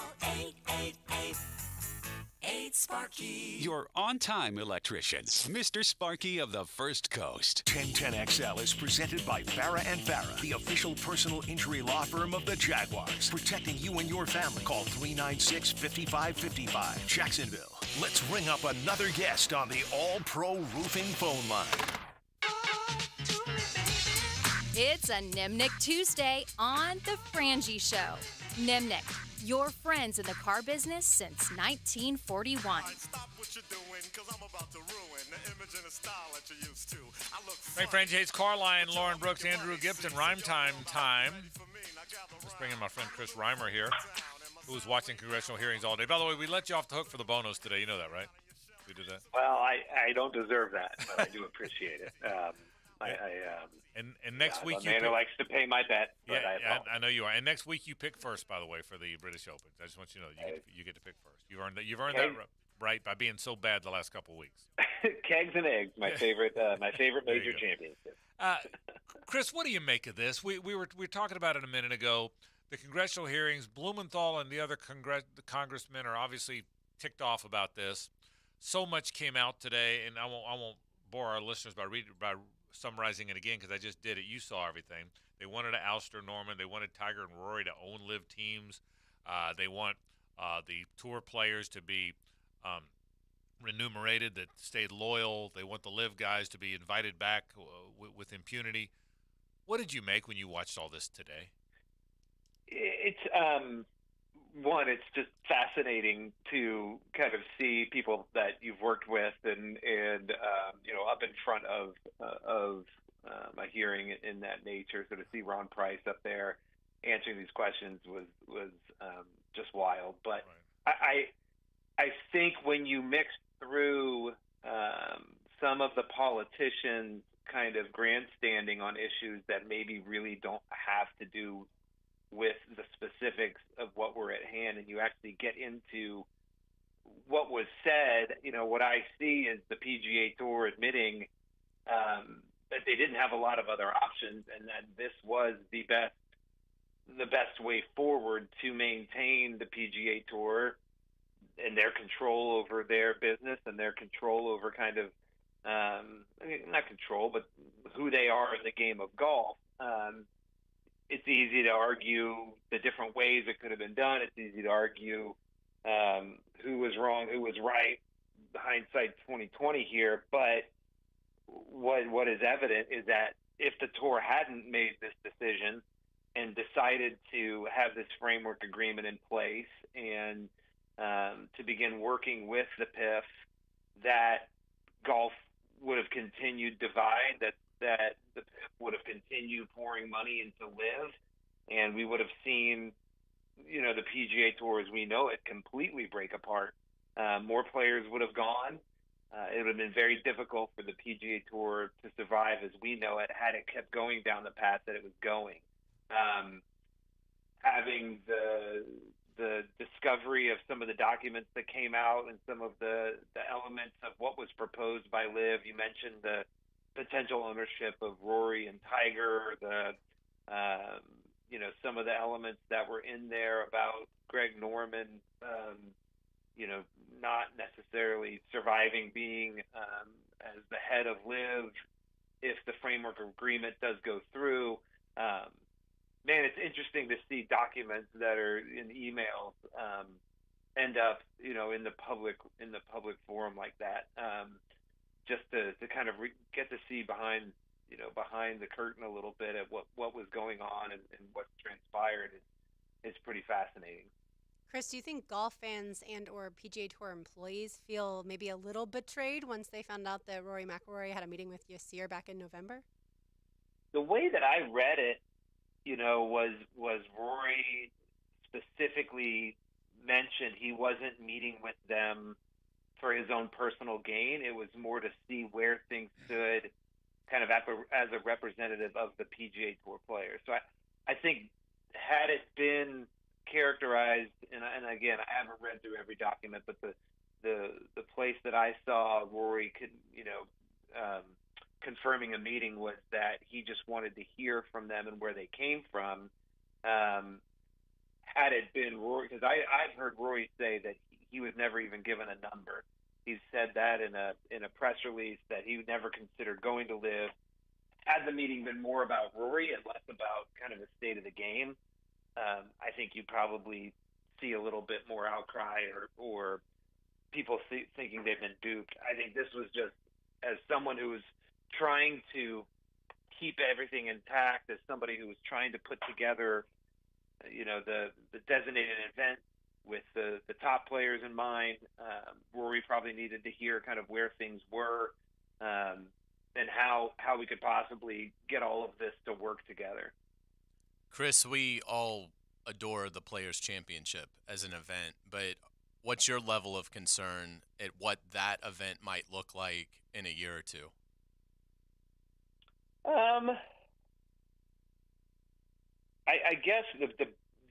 8 Sparky.
Your on-time electrician, Mr. Sparky of the First Coast.
1010XL is presented by Farah and Farah, the official personal injury law firm of the Jaguars. Protecting you and your family. Call 396-5555. Jacksonville. Let's ring up another guest on the All-Pro Roofing phone line.
It's a Nimnick Tuesday on The Frangie Show. Nimnick, your friends in the car business since 1941.
Frank Frangie, Hayes Carline, Lauren Brooks, Andrew Gibson, Rhyme Time. Let's bring in my friend Chris Reimer here, who was watching congressional hearings all day. By the way, we let you off the hook for the bonus today. You know that, right? We did that.
Well, I don't deserve that, but I do appreciate it.
And next week
I'm a man who likes to pay my bet. But
I know you are. And next week you pick first, by the way, for the British Open. I just want you to know that you get to pick first. You've earned that right by being so bad the last couple of weeks.
Kegs and eggs, my favorite major championship.
Chris, what do you make of this? We were talking about it a minute ago. The congressional hearings, Blumenthal and the other congressmen are obviously ticked off about this. So much came out today, and I won't bore our listeners by summarizing it again because I just did it. You saw everything. They wanted to oust Norman. They wanted Tiger and Rory to own live teams. They want the tour players to be remunerated that stayed loyal. They want the live guys to be invited back with impunity. What did you make when you watched all this today?
It's it's just fascinating to kind of see people that you've worked with and up in front of a hearing in that nature. So to see Ron Price up there answering these questions was just wild. But right. I think when you mix through some of the politicians kind of grandstanding on issues that maybe really don't have to do with the specifics of what were at hand, and you actually get into what was said, what I see is the PGA Tour admitting that they didn't have a lot of other options, and that this was the best way forward to maintain the PGA Tour and their control over their business and their control over kind of not control, but who they are in the game of golf. It's easy to argue the different ways it could have been done. It's easy to argue who was wrong, who was right. Hindsight 2020 here, but what is evident is that if the tour hadn't made this decision and decided to have this framework agreement in place and to begin working with the PIF, that golf would have continued divide, that the PIF would have continued pouring money into live, and we would have seen, the PGA Tour as we know it completely break apart. More players would have gone. It would have been very difficult for the PGA Tour to survive as we know it had it kept going down the path that it was going. Having the discovery of some of the documents that came out and some of the elements of what was proposed by Liv. You mentioned the potential ownership of Rory and Tiger, some of the elements that were in there about Greg Norman, not necessarily surviving being as the head of Liv if the framework agreement does go through. Man, it's interesting to see documents that are in emails end up, in the public forum like that. Just to kind of get to see behind the curtain a little bit at what was going on and what transpired is pretty fascinating.
Chris, do you think golf fans and or PGA Tour employees feel maybe a little betrayed once they found out that Rory McIlroy had a meeting with Yasir back in November?
The way that I read it, was Rory specifically mentioned he wasn't meeting with them for his own personal gain. It was more to see where things stood kind of as a representative of the PGA Tour players. So I think had it been characterized, and again, I haven't read through every document, but the place that I saw Rory could, confirming a meeting was that he just wanted to hear from them and where they came from. Had it been Rory, because I've heard Rory say that he was never even given a number. He's said that in a press release that he never considered going to LIV. Had the meeting been more about Rory and less about kind of the state of the game, I think you probably see a little bit more outcry or people thinking they've been duped. I think this was just, as someone who was trying to keep everything intact, as somebody who was trying to put together, the designated event with the top players in mind, Rory probably needed to hear kind of where things were and how we could possibly get all of this to work together.
Chris, we all adore the Players' Championship as an event, but what's your level of concern at what that event might look like in a year or two?
I guess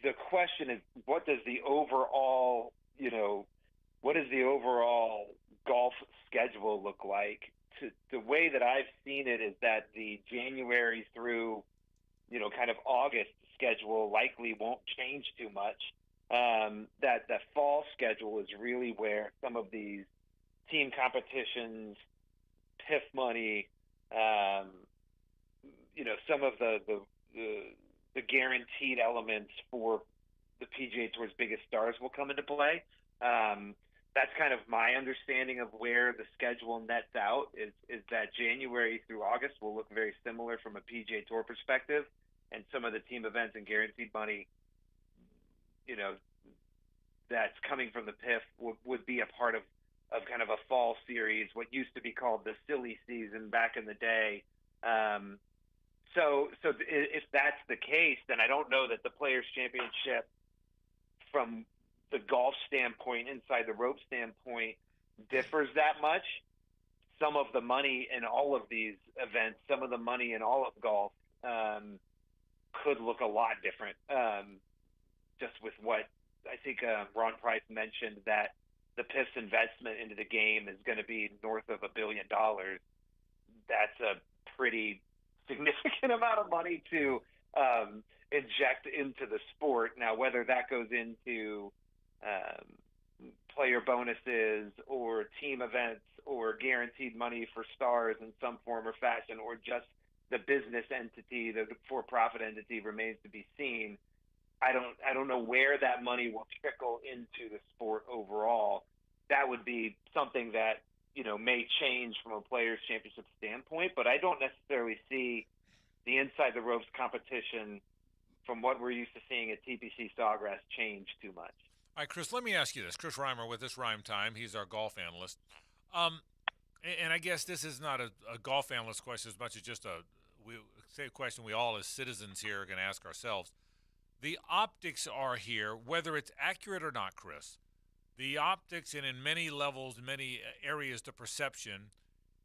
the question is, what does the overall golf schedule look like? The way that I've seen it is that the January through, kind of August schedule likely won't change too much. That the fall schedule is really where some of these team competitions, PIF money, some of the guaranteed elements for the PGA Tour's biggest stars will come into play. That's kind of my understanding of where the schedule nets out is that January through August will look very similar from a PGA Tour perspective, and some of the team events and guaranteed money, that's coming from the PIF would be a part of kind of a fall series, what used to be called the silly season back in the day. So if that's the case, then I don't know that the Players' Championship, from the golf standpoint, inside the rope standpoint, differs that much. Some of the money in all of these events, some of the money in all of golf, could look a lot different. Just with what I think Ron Price mentioned, that the PIF's investment into the game is going to be north of $1 billion. That's a pretty significant amount of money to inject into the sport. Now, whether that goes into player bonuses or team events or guaranteed money for stars in some form or fashion, or just the business entity, the for-profit entity, remains to be seen. I don't know where that money will trickle into the sport overall. That would be something that may change from a Players' Championship standpoint, but I don't necessarily see the inside the ropes competition from what we're used to seeing at TPC Sawgrass change too much.
All right, Chris, let me ask you this. Chris Reimer with us, Rime Time. He's our golf analyst. And I guess this is not a golf analyst question as much as just a question we all as citizens here are going to ask ourselves. The optics are here, whether it's accurate or not, Chris. The optics, and in many levels, many areas, the perception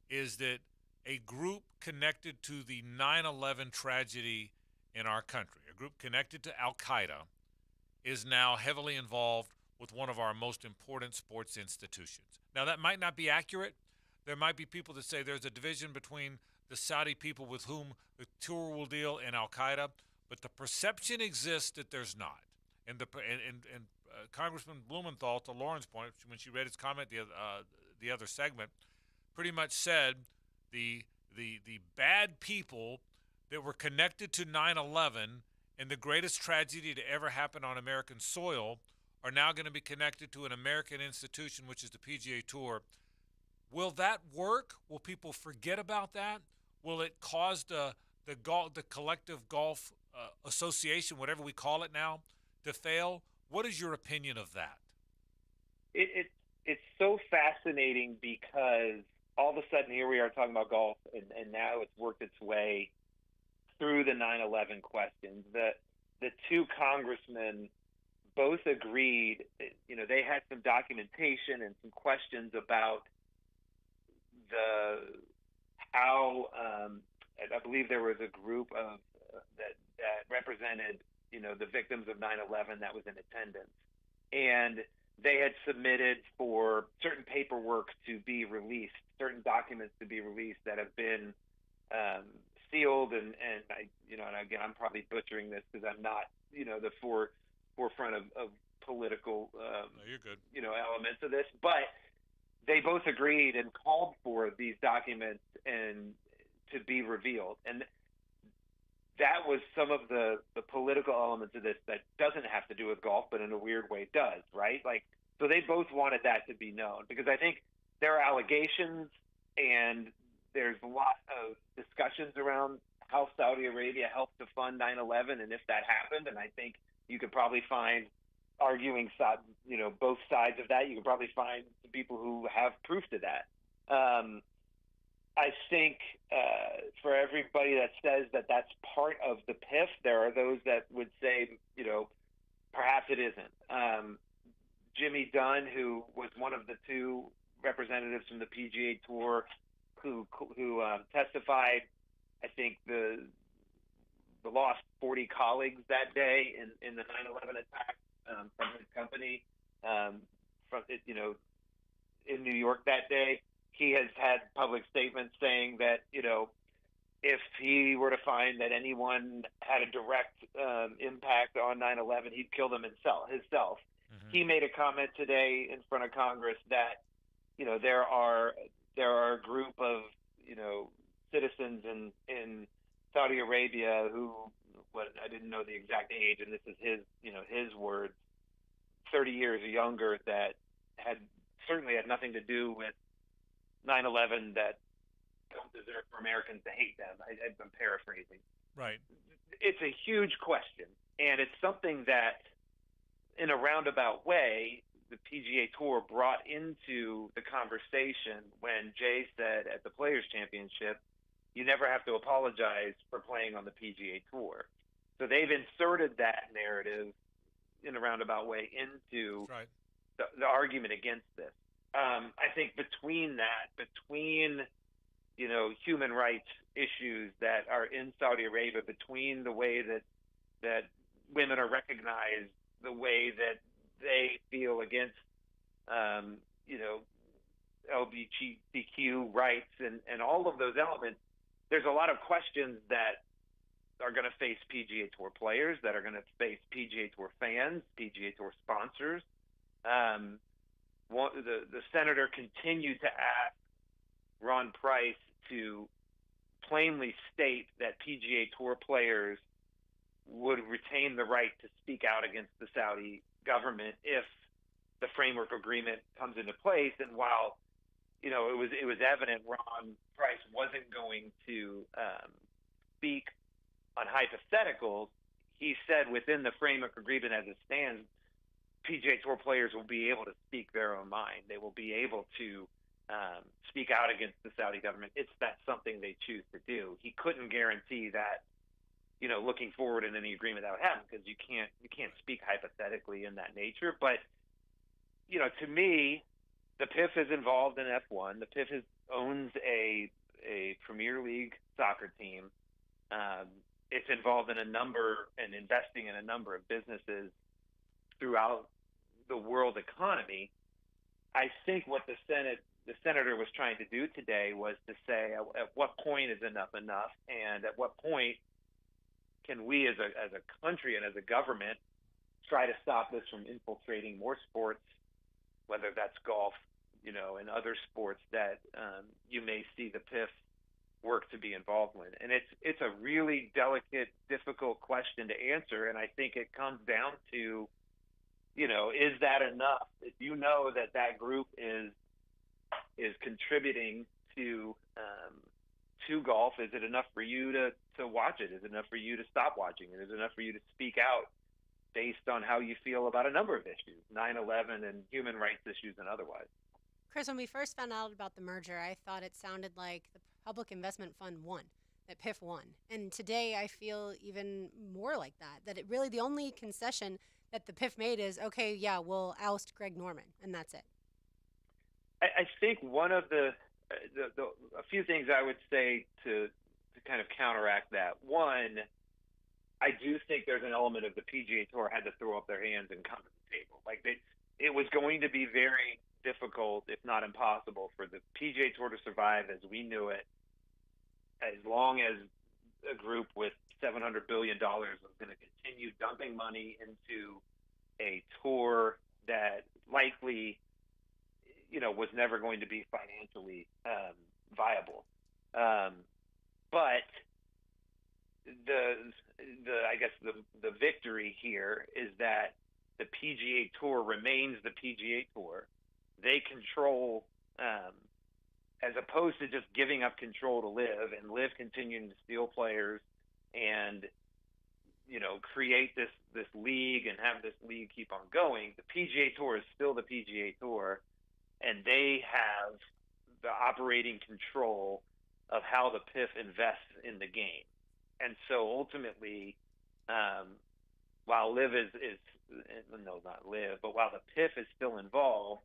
is that a group connected to the 9/11 tragedy in our country, a group connected to Al-Qaeda, is now heavily involved with one of our most important sports institutions. Now, that might not be accurate. There might be people that say there's a division between the Saudi people with whom the tour will deal and Al-Qaeda, but the perception exists that there's not. And Congressman Blumenthal, to Lauren's point, when she read his comment the other segment, pretty much said the bad people that were connected to 9/11 and the greatest tragedy to ever happen on American soil are now going to be connected to an American institution, which is the PGA Tour. Will that work? Will people forget about that? Will it cause the collective golf association, whatever we call it now, to fail? What is your opinion of that?
It's so fascinating because all of a sudden here we are talking about golf, and now it's worked its way through the 9/11 questions. The two congressmen both agreed, they had some documentation and some questions about how I believe there was a group of that represented the victims of 9/11 that was in attendance, and they had submitted for certain paperwork to be released, certain documents to be released that have been sealed, and again, I'm probably butchering this because I'm not the forefront of political,
No, you're good.
elements of this, but they both agreed and called for these documents and to be revealed. And that was some of the political elements of this that doesn't have to do with golf, but in a weird way does, right? Like, so they both wanted that to be known, because I think there are allegations and there's a lot of discussions around how Saudi Arabia helped to fund 9/11 and if that happened. And I think you could probably find arguing, both sides of that. You could probably find some people who have proof to that. I think for everybody that says that that's part of the PIF, there are those that would say, perhaps it isn't. Jimmy Dunn, who was one of the two representatives from the PGA Tour who testified, I think the lost 40 colleagues that day in the 9/11 attack from his company, in New York that day. He has had public statements saying that, if he were to find that anyone had a direct impact on 9/11, he'd kill them himself. Mm-hmm. He made a comment today in front of Congress that, there are a group of, citizens in Saudi Arabia who, I didn't know the exact age, and this is his words, 30 years younger, that certainly had nothing to do with 9/11, that don't deserve for Americans to hate them. I'm paraphrasing.
Right.
It's a huge question, and it's something that, in a roundabout way, the PGA Tour brought into the conversation when Jay said at the Players' Championship, you never have to apologize for playing on the PGA Tour. So they've inserted that narrative in a roundabout way into the argument against this. I think between human rights issues that are in Saudi Arabia, between the way that women are recognized, the way that they feel against, LGBTQ rights and all of those elements, there's a lot of questions that are going to face PGA Tour players, that are going to face PGA Tour fans, PGA Tour sponsors. The senator continued to ask Ron Price to plainly state that PGA Tour players would retain the right to speak out against the Saudi government if the framework agreement comes into place. And while it was evident Ron Price wasn't going to speak on hypotheticals, he said within the framework agreement as it stands, PGA Tour players will be able to speak their own mind. They will be able to speak out against the Saudi government if that's something they choose to do. He couldn't guarantee that, looking forward in any agreement that would happen, because you can't speak hypothetically in that nature. But, to me, the PIF is involved in F1. The PIF owns a Premier League soccer team. It's involved in investing in a number of businesses throughout the world economy. I think what the senator was trying to do today was to say, at what point is enough, and at what point can we as a country and as a government try to stop this from infiltrating more sports, whether that's golf, and other sports that you may see the PIF work to be involved with. And it's a really delicate, difficult question to answer, and I think it comes down to, is that enough? If you know that group is contributing to golf, is it enough for you to watch it? Is it enough for you to stop watching it? Is it enough for you to speak out based on how you feel about a number of issues, 9/11 and human rights issues and otherwise?
Chris, when we first found out about the merger, I thought it sounded like the Public Investment Fund won, that PIF won. And today I feel even more like that it really, the only concession that the PIF made is, okay, yeah, we'll oust Greg Norman, and that's it.
I think one of a few things I would say to kind of counteract that. One, I do think there's an element of the PGA Tour had to throw up their hands and come to the table. Like it was going to be very difficult, if not impossible, for the PGA Tour to survive as we knew it, as long as a group with $700 billion was going to continue dumping money into a tour that likely, was never going to be financially viable. But I guess the victory here is that the PGA Tour remains the PGA Tour. They control, as opposed to just giving up control to LIV, and LIV continuing to steal players and create this league and have this league keep on going. The PGA Tour is still the PGA Tour, and they have the operating control of how the PIF invests in the game. And so ultimately, while LIV not LIV, but while the PIF is still involved,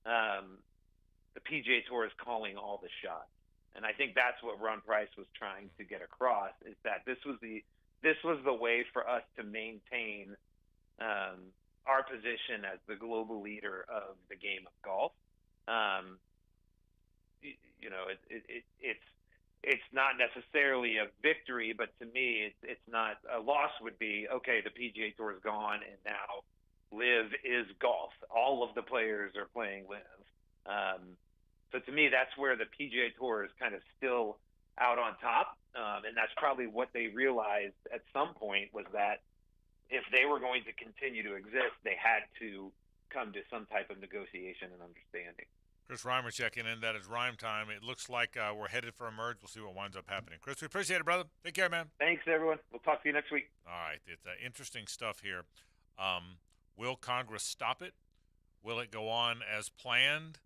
the PGA Tour is calling all the shots. And I think that's what Ron Price was trying to get across, is that this was the way for us to maintain our position as the global leader of the game of golf. It's not necessarily a victory, but to me, it's not a loss. Would be, okay, the PGA Tour is gone, and now LIV is golf. All of the players are playing LIV. So to me, that's where the PGA Tour is kind of still out on top, and that's probably what they realized at some point, was that if they were going to continue to exist, they had to come to some type of negotiation and understanding.
Chris Reimer checking in. That is Rhyme Time. It looks like we're headed for a merge. We'll see what winds up happening. Chris, we appreciate it, brother. Take care, man.
Thanks, everyone. We'll talk to you next week.
All right. It's interesting stuff here. Will Congress stop it? Will it go on as planned?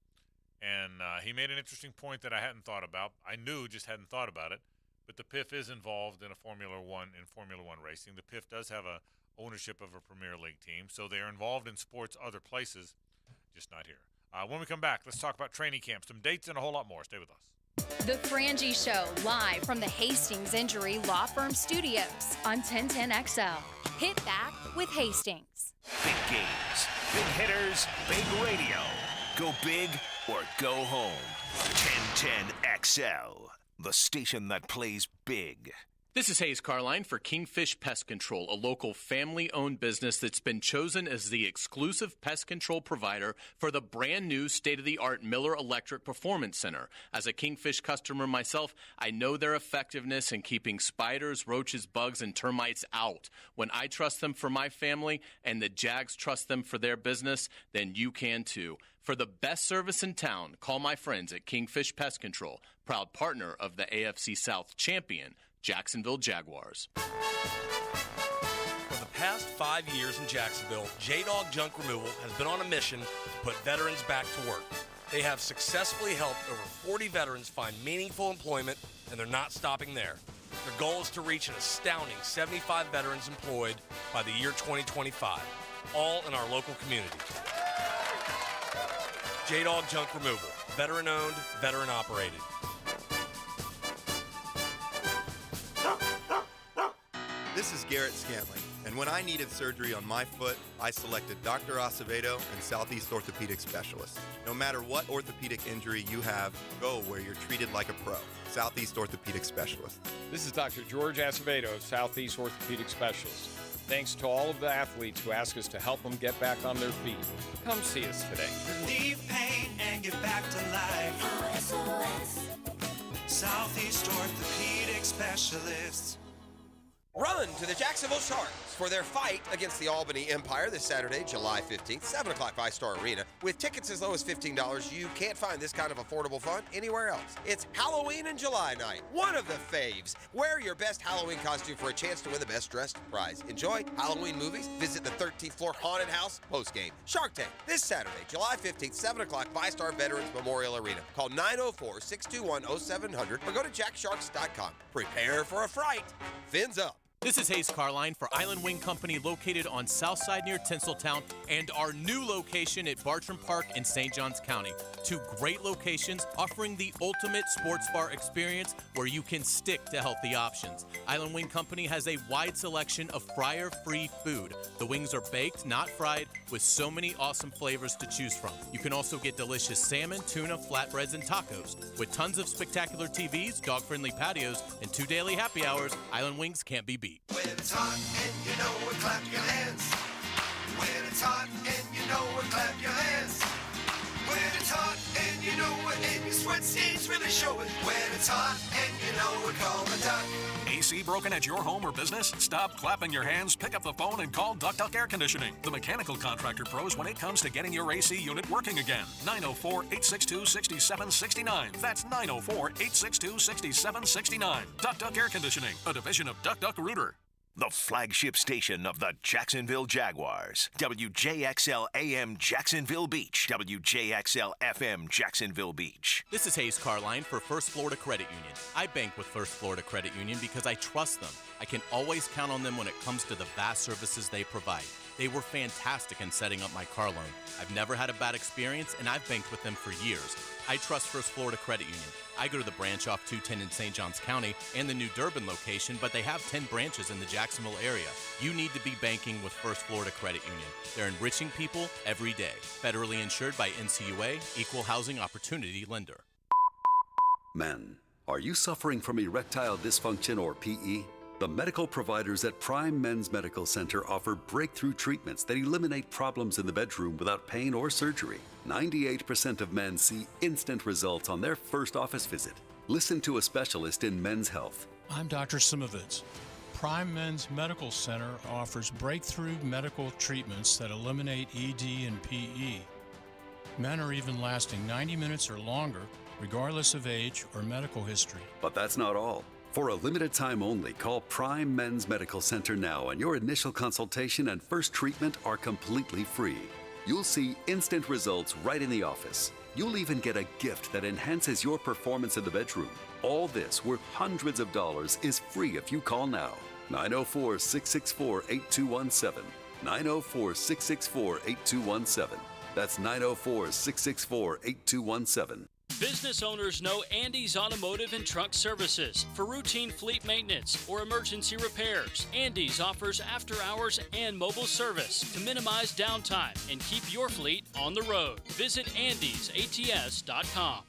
And he made an interesting point that I hadn't thought about. I knew, just hadn't thought about it. But the PIF is involved in Formula One racing. The PIF does have a ownership of a Premier League team, so they are involved in sports other places, just not here. When we come back, let's talk about training camps, some dates, and a whole lot more. Stay with us.
The Frangie Show, live from the Hastings Injury Law Firm Studios on 1010XL. Hit back with Hastings.
Big games, big hitters, big radio. Go big or go home. 1010XL, the station that plays big.
This is Hayes Carline for Kingfish Pest Control, a local family-owned business that's been chosen as the exclusive pest control provider for the brand-new state-of-the-art Miller Electric Performance Center. As a Kingfish customer myself, I know their effectiveness in keeping spiders, roaches, bugs, and termites out. When I trust them for my family and the Jags trust them for their business, then you can too. For the best service in town, call my friends at Kingfish Pest Control, proud partner of the AFC South champion, Jacksonville Jaguars.
For the past 5 years in Jacksonville, J-Dog Junk Removal has been on a mission to put veterans back to work. They have successfully helped over 40 veterans find meaningful employment, and they're not stopping there. Their goal is to reach an astounding 75 veterans employed by the year 2025, all in our local community. J-Dog Junk Removal, veteran-owned, veteran-operated.
This is Garrett Scantling, and when I needed surgery on my foot, I selected Dr. Acevedo and Southeast Orthopedic Specialists. No matter what orthopedic injury you have, go where you're treated like a pro. Southeast Orthopedic Specialists.
This is Dr. George Acevedo of Southeast Orthopedic Specialists. Thanks to all of the athletes who ask us to help them get back on their feet. Come see us today.
Relieve pain and get back to life. SOS. Southeast Orthopedic Specialists.
Run to the Jacksonville Sharks for their fight against the Albany Empire this Saturday, July 15th, 7 o'clock, Five-Star Arena. With tickets as low as $15, you can't find this kind of affordable fun anywhere else. It's Halloween and July night, one of the faves. Wear your best Halloween costume for a chance to win the best dressed prize. Enjoy Halloween movies, visit the 13th floor haunted house postgame. Shark Tank, this Saturday, July 15th, 7 o'clock, Five-Star Veterans Memorial Arena. Call 904-621-0700 or go to jacksharks.com. Prepare for a fright. Fins up.
This is Hayes Carline for Island Wing Company, located on Southside near Tinseltown, and our new location at Bartram Park in St. Johns County. Two great locations offering the ultimate sports bar experience where you can stick to healthy options. Island Wing Company has a wide selection of fryer-free food. The wings are baked, not fried, with so many awesome flavors to choose from. You can also get delicious salmon, tuna, flatbreads, and tacos. With tons of spectacular TVs, dog-friendly patios, and 2 daily happy hours, Island Wings can't be beat.
When it's hot and you know it, clap your hands. When it's hot to show it when it's hot, and you know we're called a Duck.
AC broken at your home or business? Stop clapping your hands, pick up the phone, and call Duck Duck Air Conditioning, the mechanical contractor pros when it comes to getting your AC unit working again. 904-862-6769. That's 904-862-6769. Duck Duck Air Conditioning, a division of Duck Duck Rooter.
The flagship station of the Jacksonville Jaguars. WJXL AM Jacksonville Beach. WJXL FM Jacksonville Beach.
This is Hayes Carline for First Florida Credit Union. I bank with First Florida Credit Union because I trust them. I can always count on them when it comes to the vast services they provide. They were fantastic in setting up my car loan. I've never had a bad experience, and I've banked with them for years. I trust First Florida Credit Union. I go to the branch off 210 in St. Johns County and the New Durban location, but they have 10 branches in the Jacksonville area. You need to be banking with First Florida Credit Union. They're enriching people every day. Federally insured by NCUA, Equal Housing Opportunity Lender.
Men, are you suffering from erectile dysfunction or PE? The medical providers at Prime Men's Medical Center offer breakthrough treatments that eliminate problems in the bedroom without pain or surgery. 98% of men see instant results on their first office visit. Listen to a specialist in men's health.
I'm Dr. Simovitz. Prime Men's Medical Center offers breakthrough medical treatments that eliminate ED and PE. Men are even lasting 90 minutes or longer, regardless of age or medical history.
But that's not all. For a limited time only, call Prime Men's Medical Center now, and your initial consultation and first treatment are completely free. You'll see instant results right in the office. You'll even get a gift that enhances your performance in the bedroom. All this, worth hundreds of dollars, is free if you call now. 904-664-8217. 904-664-8217. That's 904-664-8217.
Business owners know Andy's Automotive and Truck Services for routine fleet maintenance or emergency repairs. Andy's offers after-hours and mobile service to minimize downtime and keep your fleet on the road. Visit andysats.com.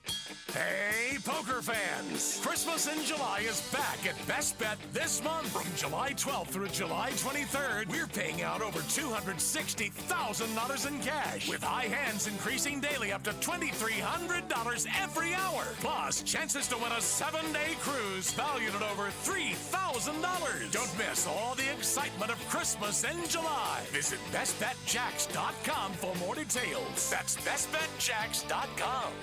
Hey, poker fans! Christmas in July is back at Best Bet this month. From July 12th through July 23rd, we're paying out over $260,000 in cash, with high hands increasing daily up to $2,300 every hour. Plus, chances to win a 7-day cruise valued at over $3,000. Don't miss all the excitement of Christmas in July. Visit BestBetJax.com for more details. That's BestBetJax.com.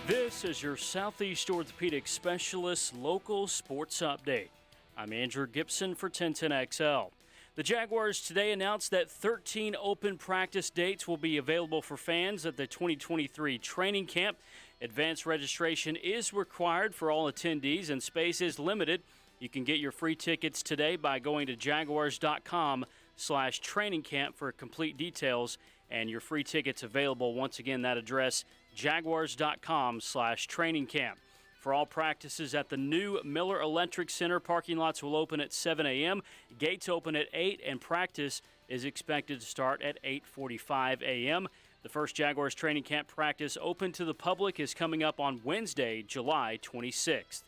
This is your Southeast Orthopedic Specialist local sports update. I'm Andrew Gibson for 1010XL. The Jaguars today announced that 13 open practice dates will be available for fans at the 2023 training camp. Advanced registration is required for all attendees and space is limited. You can get your free tickets today by going to jaguars.com/training camp for complete details, and your free tickets available. Once again, that address, jaguars.com/training camp. For all practices at the new Miller Electric Center, parking lots will open at 7 a.m. Gates open at 8, and practice is expected to start at 8:45 a.m. The first Jaguars training camp practice open to the public is coming up on Wednesday, July 26th.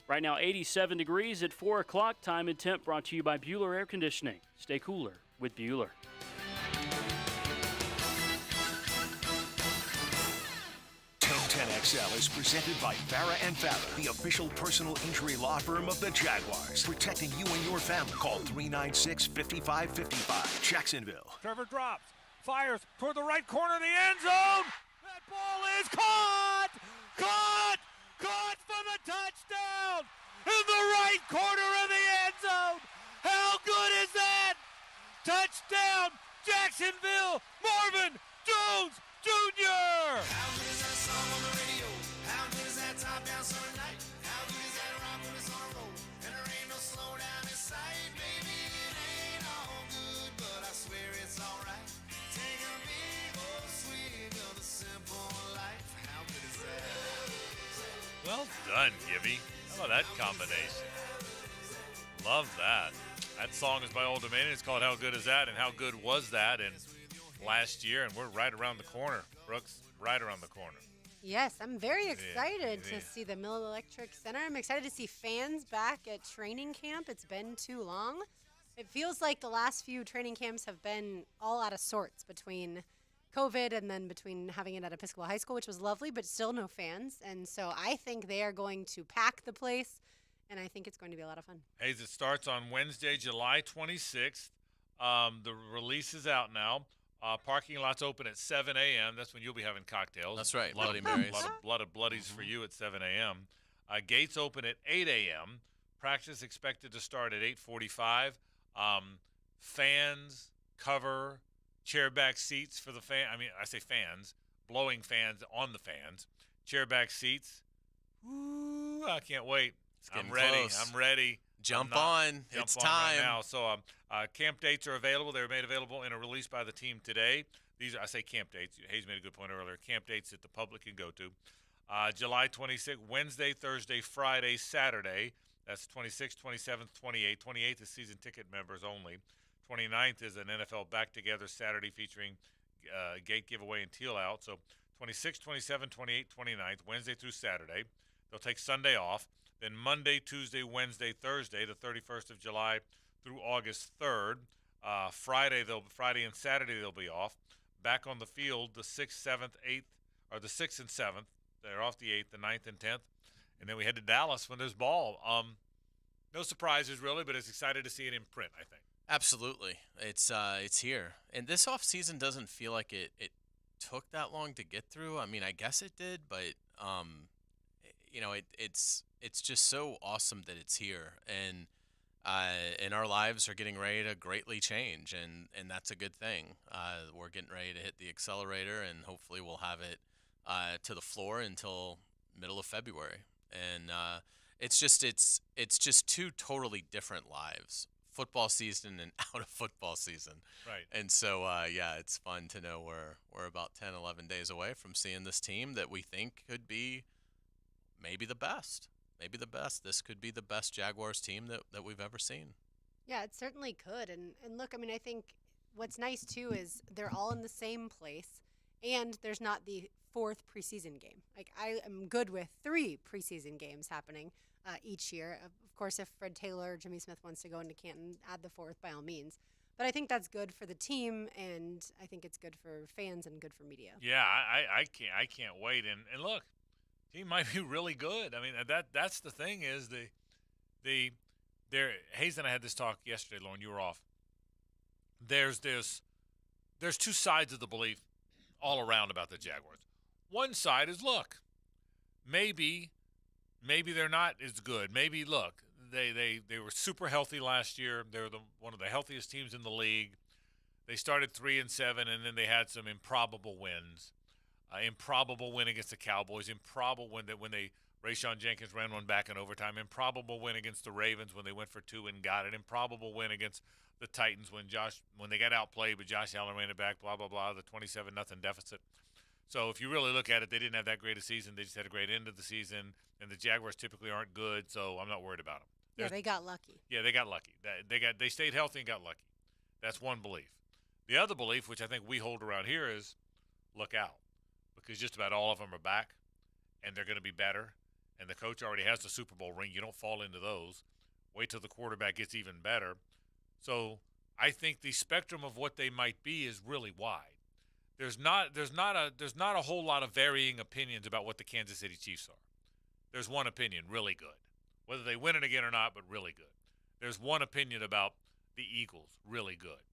Right now, 87 degrees at 4 o'clock. Time and temp brought to you by Bueller Air Conditioning. Stay cooler with Bueller.
1010XL is presented by Farah & Farah, the official personal injury law firm of the Jaguars. Protecting you and your family. Call 396-5555. Jacksonville.
Trevor drops, fires toward the right corner of the end zone. That ball is caught! Caught for the touchdown in the right corner of the end zone. How good is that? Touchdown, Jacksonville, Marvin Jones Jr.
How good is that song on the radio? How good is that top down summer night? How good is that rock when it's on a roll? And there ain't no slow down in sight. Baby, it ain't all good, but I swear it's alright. Take a big old swig of the simple life. How good is that?
Well done, Gibby. How about that combination? Love that. That song is by Old Dominion. It's called How Good Is That? And how good was that? And last year, and we're right around the corner. Brooks, right around the corner.
Yes, I'm very excited to see the Miller Electric Center. I'm excited to see fans back at training camp. It's been too long. It feels like the last few training camps have been all out of sorts between COVID and then between having it at Episcopal High School, which was lovely, but still no fans. And so I think they are going to pack the place, and I think it's going to be a lot of fun.
Hayes, it starts on Wednesday, July 26th. The release is out now. Parking lots open at 7 a.m. That's when you'll be having cocktails.
That's right,
Bloody
Bloody Marys.
A lot of bloodies for you at 7 a.m. Gates open at 8 a.m. Practice expected to start at 8:45. Fans, cover, chair back seats for the fan. I mean, I say fans, blowing fans on the fans. Chair back seats. Ooh, I can't wait. I'm ready.
Close.
I'm ready.
Jump on. It's time.
Right now. So camp dates are available. They were made available in a release by the team today. These are, I say camp dates. Hayes made a good point earlier. Camp dates that the public can go to. July 26th, Wednesday, Thursday, Friday, Saturday. That's 26th, 27th, 28th. 28th is season ticket members only. 29th is an NFL back-together Saturday featuring gate giveaway and teal out. So 26th, 27th, 28th, 29th, Wednesday through Saturday. They'll take Sunday off. Then Monday, Tuesday, Wednesday, Thursday, the 31st of July through August 3rd. Friday and Saturday they'll be off. Back on the field the 6th, 7th, 8th, or the 6th and 7th. They're off the 8th, the 9th, and 10th. And then we head to Dallas when there's ball. No surprises really, but it's excited to see it in print, I think.
Absolutely. It's here. And this offseason doesn't feel like it took that long to get through. I mean, I guess it did, but it's just so awesome that it's here, and our lives are getting ready to greatly change, and that's a good thing. We're getting ready to hit the accelerator, and hopefully we'll have it to the floor until middle of February. And it's just two totally different lives. Football season and out of football season.
Right.
And so, it's fun to know we're about 10, 11 days away from seeing this team that we think could be maybe the best. Maybe the best. This could be the best Jaguars team that we've ever seen.
Yeah, it certainly could. And look, I mean, I think what's nice, too, is they're all in the same place, and there's not the fourth preseason game. Like, I am good with 3 preseason games happening each year. Of course, if Fred Taylor or Jimmy Smith wants to go into Canton, add the 4th by all means. But I think that's good for the team, and I think it's good for fans and good for media.
Yeah, I can't wait. And look, team might be really good. I mean, that's the thing is Hayes and I had this talk yesterday, Lauren. You were off. There's 2 sides of the belief all around about the Jaguars. One side is, look, maybe they're not as good. Maybe, look, they were super healthy last year. They're one of the healthiest teams in the league. They started 3-7, and then they had some improbable wins. Improbable win against the Cowboys. Improbable win when Rayshon Jenkins ran one back in overtime. Improbable win against the Ravens when they went for 2 and got it. Improbable win against the Titans when they got outplayed, but Josh Allen ran it back. Blah blah blah. The 27-0 deficit. So if you really look at it, they didn't have that great a season. They just had a great end of the season, and the Jaguars typically aren't good, so I'm not worried about them.
Yeah, they got lucky.
Yeah, they got lucky. They stayed healthy and got lucky. That's one belief. The other belief, which I think we hold around here, is look out, because just about all of them are back, and they're going to be better, and the coach already has the Super Bowl ring. You don't fall into those. Wait till the quarterback gets even better. So I think the spectrum of what they might be is really wide. There's not a whole lot of varying opinions about what the Kansas City Chiefs are. There's one opinion, really good. Whether they win it again or not, but really good. There's one opinion about the Eagles, really good.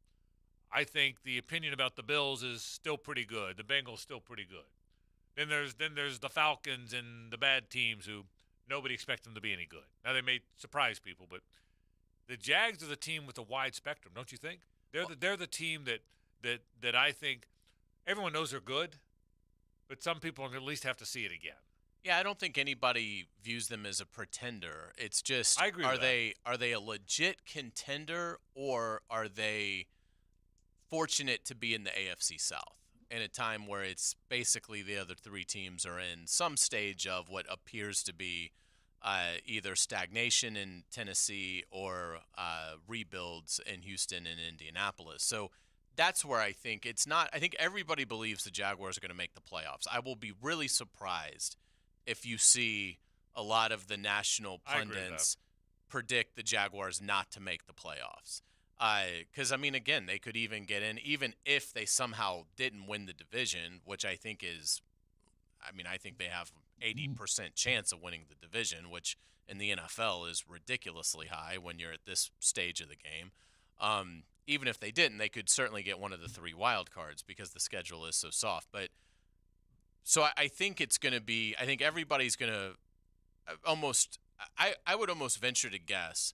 I think the opinion about the Bills is still pretty good. The Bengals still pretty good. Then there's the Falcons and the bad teams who nobody expects them to be any good. Now they may surprise people, but the Jags are the team with a wide spectrum, don't you think? They're the team that I think everyone knows they're good, but some people at least have to see it again.
Yeah, I don't think anybody views them as a pretender. It's just,
I agree with that.
Are they a legit contender, or are they fortunate to be in the AFC South in a time where it's basically the other 3 teams are in some stage of what appears to be either stagnation in Tennessee or rebuilds in Houston and Indianapolis. So that's where I think it's not. I think everybody believes the Jaguars are going to make the playoffs. I will be really surprised if you see a lot of the national pundits predict the Jaguars not to make the playoffs. Because, I mean, again, they could even get in, even if they somehow didn't win the division, which I think is, I think they have 80% chance of winning the division, which in the NFL is ridiculously high when you're at this stage of the game. Even if they didn't, they could certainly get one of the 3 wild cards because the schedule is so soft. But so I think it's going to be, I think everybody's going to I would almost venture to guess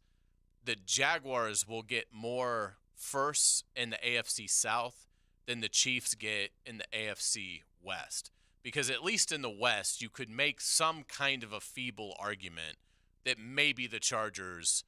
the Jaguars will get more firsts in the AFC South than the Chiefs get in the AFC West. Because at least in the West, you could make some kind of a feeble argument that maybe the Chargers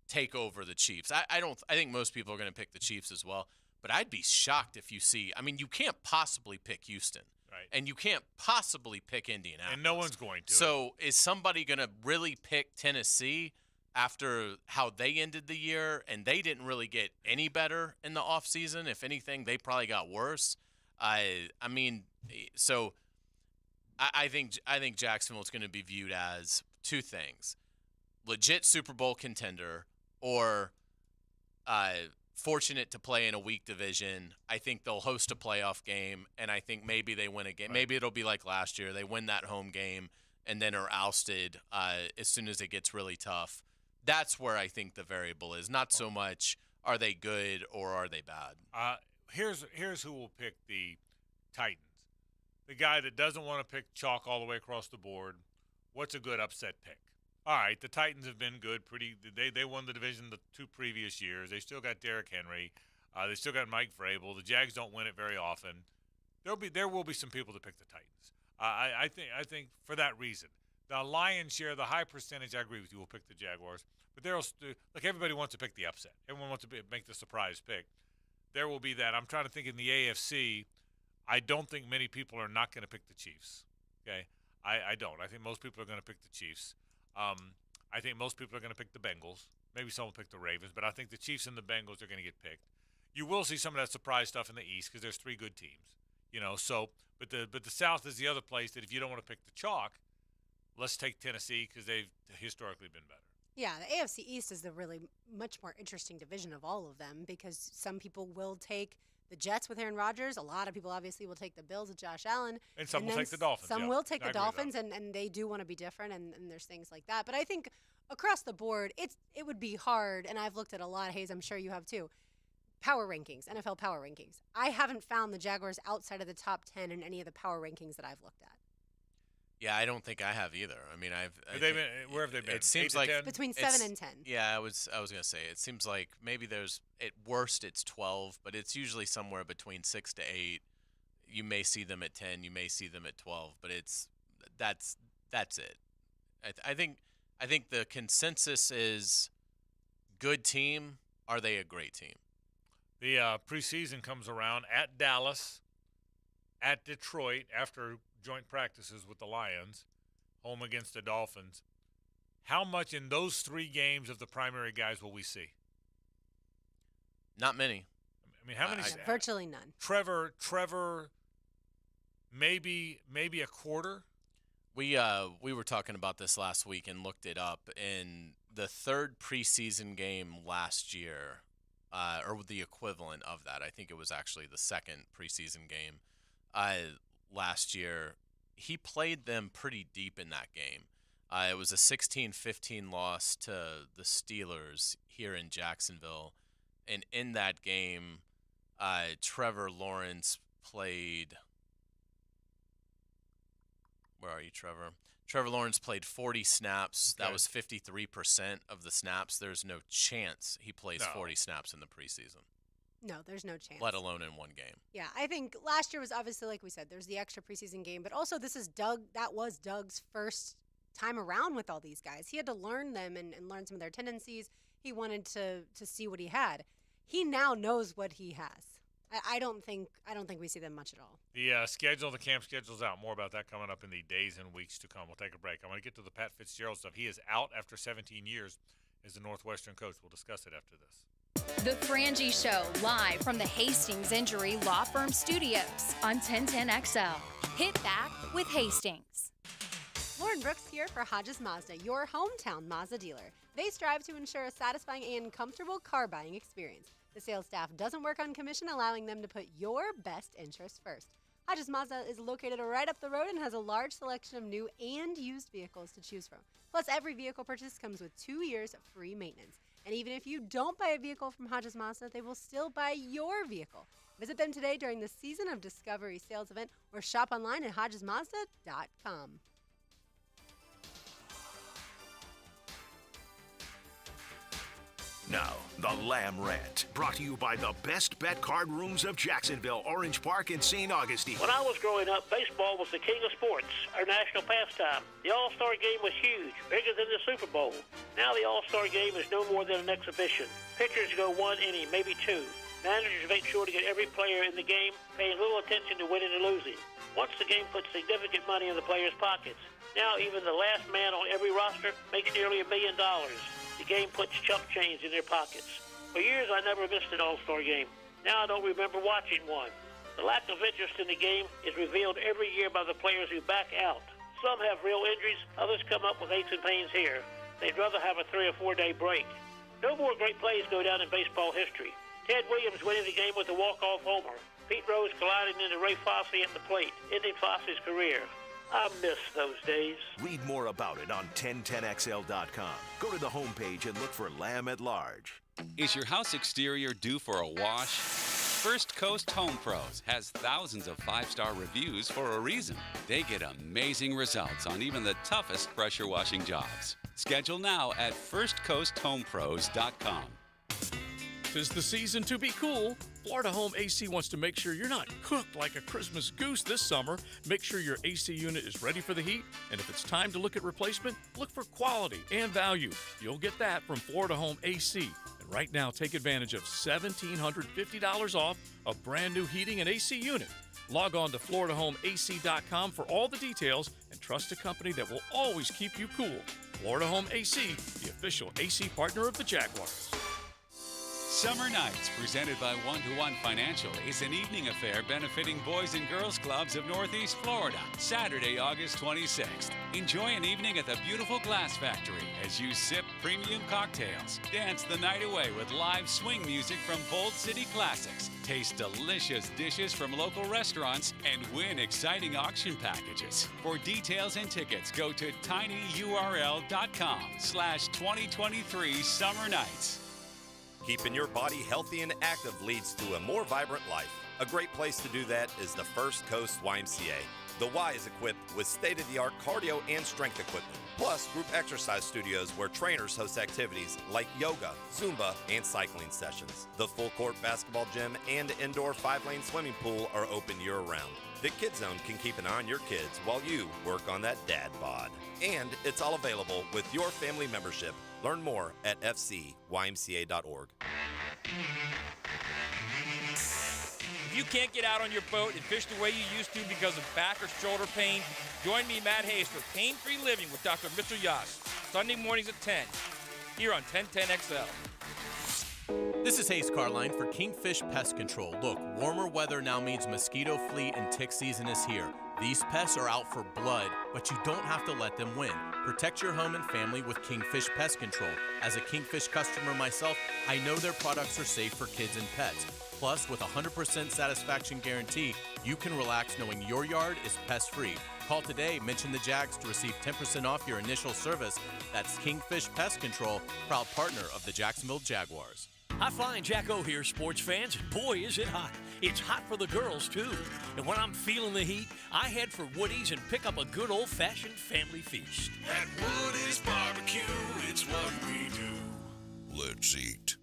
take over the Chiefs. I think most people are going to pick the Chiefs as well, but I'd be shocked if you see, you can't possibly pick Houston.
Right.
And you can't possibly pick Indianapolis.
And no one's going to.
So is somebody going to really pick Tennessee after how they ended the year and they didn't really get any better in the offseason? If anything, they probably got worse. I think Jacksonville's going to be viewed as 2 things: legit Super Bowl contender or fortunate to play in a weak division. I think they'll host a playoff game, and I think maybe they win a game. Right. Maybe it'll be like last year. They win that home game and then are ousted as soon as it gets really tough. That's where I think the variable is. Not so much are they good or are they bad.
Here's who will pick the Titans. The guy that doesn't want to pick chalk all the way across the board. What's a good upset pick? All right, the Titans have been good. They won the division the 2 previous years. They still got Derrick Henry. They still got Mike Vrabel. The Jags don't win it very often. There will be some people to pick the Titans. I think for that reason, the lion's share, the high percentage, I agree with you, will pick the Jaguars. But everybody wants to pick the upset. Everyone wants to make the surprise pick. There will be that. I'm trying to think in the AFC. I don't think many people are not going to pick the Chiefs. Okay, I don't. I think most people are going to pick the Chiefs. I think most people are going to pick the Bengals. Maybe some will pick the Ravens, but I think the Chiefs and the Bengals are going to get picked. You will see some of that surprise stuff in the East because there's 3 good teams, but the South is the other place that if you don't want to pick the chalk, let's take Tennessee because they've historically been better.
Yeah, the AFC East is the really much more interesting division of all of them because some people will take the Jets with Aaron Rodgers. A lot of people obviously will take the Bills with Josh Allen.
And some will take the Dolphins.
Some will take the Dolphins, and they do want to be different, and there's things like that. But I think across the board, it would be hard, and I've looked at a lot, Hayes, I'm sure you have too, power rankings, NFL power rankings. I haven't found the Jaguars outside of the top 10 in any of the power rankings that I've looked at.
Yeah, I don't think I have either.
Where have they been?
It seems like
between 7 and 10.
Yeah, I was gonna say it seems like maybe there's at worst it's 12, but it's usually somewhere between 6 to 8. You may see them at 10, you may see them at 12, but that's it. I think the consensus is good team. Are they a great team?
The preseason comes around at Dallas, at Detroit after joint practices with the Lions, home against the Dolphins. How much in those 3 games of the primary guys will we see?
Not many.
How many?
Virtually none.
Trevor, maybe a quarter.
We were talking about this last week and looked it up. In the 3rd preseason game last year, or the equivalent of that, I think it was actually the 2nd preseason game last year, he played them pretty deep in that game. It was a 16-15 loss to the Steelers here in Jacksonville. And in that game, Trevor Lawrence played – where are you, Trevor? Trevor Lawrence played 40 snaps. Okay. That was 53% of the snaps. There's no chance he plays 40 snaps in the preseason.
No, there's no chance.
Let alone in one game.
Yeah, I think last year was obviously, like we said, there's the extra preseason game, but also this is that was Doug's first time around with all these guys. He had to learn them and learn some of their tendencies. He wanted to see what he had. He now knows what he has. I don't think we see them much at all.
The camp schedule's out. More about that coming up in the days and weeks to come. We'll take a break. I'm going to get to the Pat Fitzgerald stuff. He is out after 17 years as the Northwestern coach. We'll discuss it after this.
The Frangie Show, live from the Hastings Injury Law Firm Studios on 1010XL. Hit back with Hastings.
Lauren Brooks here for Hodges Mazda, your hometown Mazda dealer. They strive to ensure a satisfying and comfortable car buying experience. The sales staff doesn't work on commission, allowing them to put your best interests first. Hodges Mazda is located right up the road and has a large selection of new and used vehicles to choose from. Plus, every vehicle purchase comes with 2 years of free maintenance. And even if you don't buy a vehicle from Hodges Mazda, they will still buy your vehicle. Visit them today during the Season of Discovery sales event or shop online at HodgesMazda.com.
Now, the Lamb Rant, brought to you by the Best Bet Card Rooms of Jacksonville, Orange Park, and St. Augustine.
When I was growing up, baseball was the king of sports, our national pastime. The All-Star Game was huge, bigger than the Super Bowl. Now the All-Star Game is no more than an exhibition. Pitchers go 1 inning, maybe 2. Managers make sure to get every player in the game, paying little attention to winning and losing. Once the game puts significant money in the players' pockets. Now even the last man on every roster makes nearly $1 million. The game puts chump change in their pockets. For years, I never missed an All-Star game. Now I don't remember watching one. The lack of interest in the game is revealed every year by the players who back out. Some have real injuries, others come up with aches and pains here. They'd rather have a 3 or 4 day break. No more great plays go down in baseball history. Ted Williams winning the game with a walk-off homer. Pete Rose colliding into Ray Fosse at the plate, ending Fosse's career. I miss those days.
Read more about it on 1010XL.com. Go to the homepage and look for Lamb at Large.
Is your house exterior due for a wash? First Coast Home Pros has thousands of 5-star reviews for a reason. They get amazing results on even the toughest pressure washing jobs. Schedule now at firstcoasthomepros.com.
'Tis the season to be cool. Florida Home AC wants to make sure you're not cooked like a Christmas goose this summer. Make sure your AC unit is ready for the heat, and if it's time to look at replacement, look for quality and value. You'll get that from Florida Home AC. And right now, take advantage of $1,750 off a brand new heating and AC unit. Log on to FloridaHomeAC.com for all the details and trust a company that will always keep you cool. Florida Home AC, the official AC partner of the Jaguars.
Summer Nights, presented by 1-to-1 Financial, is an evening affair benefiting Boys and Girls Clubs of Northeast Florida. Saturday, August 26th. Enjoy an evening at the beautiful Glass Factory as you sip premium cocktails. Dance the night away with live swing music from Bold City Classics. Taste delicious dishes from local restaurants and win exciting auction packages. For details and tickets, go to tinyurl.com/2023 Summer Nights.
Keeping your body healthy and active leads to a more vibrant life. A great place to do that is the First Coast YMCA. The Y is equipped with state-of-the-art cardio and strength equipment, plus group exercise studios where trainers host activities like yoga, Zumba, and cycling sessions. The full-court basketball gym and indoor 5-lane swimming pool are open year-round. The Kid Zone can keep an eye on your kids while you work on that dad bod. And it's all available with your family membership. Learn more at fcymca.org.
If you can't get out on your boat and fish the way you used to because of back or shoulder pain, join me, Matt Hayes, for Pain-Free Living with Dr. Mitchell Yas, Sunday mornings at 10, here on 1010XL.
This is Hayes Carline for Kingfish Pest Control. Look, warmer weather now means mosquito, flea, and tick season is here. These pests are out for blood, but you don't have to let them win. Protect your home and family with Kingfish Pest Control. As a Kingfish customer myself, I know their products are safe for kids and pets. Plus, with a 100% satisfaction guarantee, you can relax knowing your yard is pest-free. Call today, mention the Jags to receive 10% off your initial service. That's Kingfish Pest Control, proud partner of the Jacksonville Jaguars.
Hi, Flying Jack O here, sports fans. Boy, is it hot. It's hot for the girls, too. And when I'm feeling the heat, I head for Woody's and pick up a good old-fashioned family feast.
At Woody's Barbecue, it's what we do. Let's eat.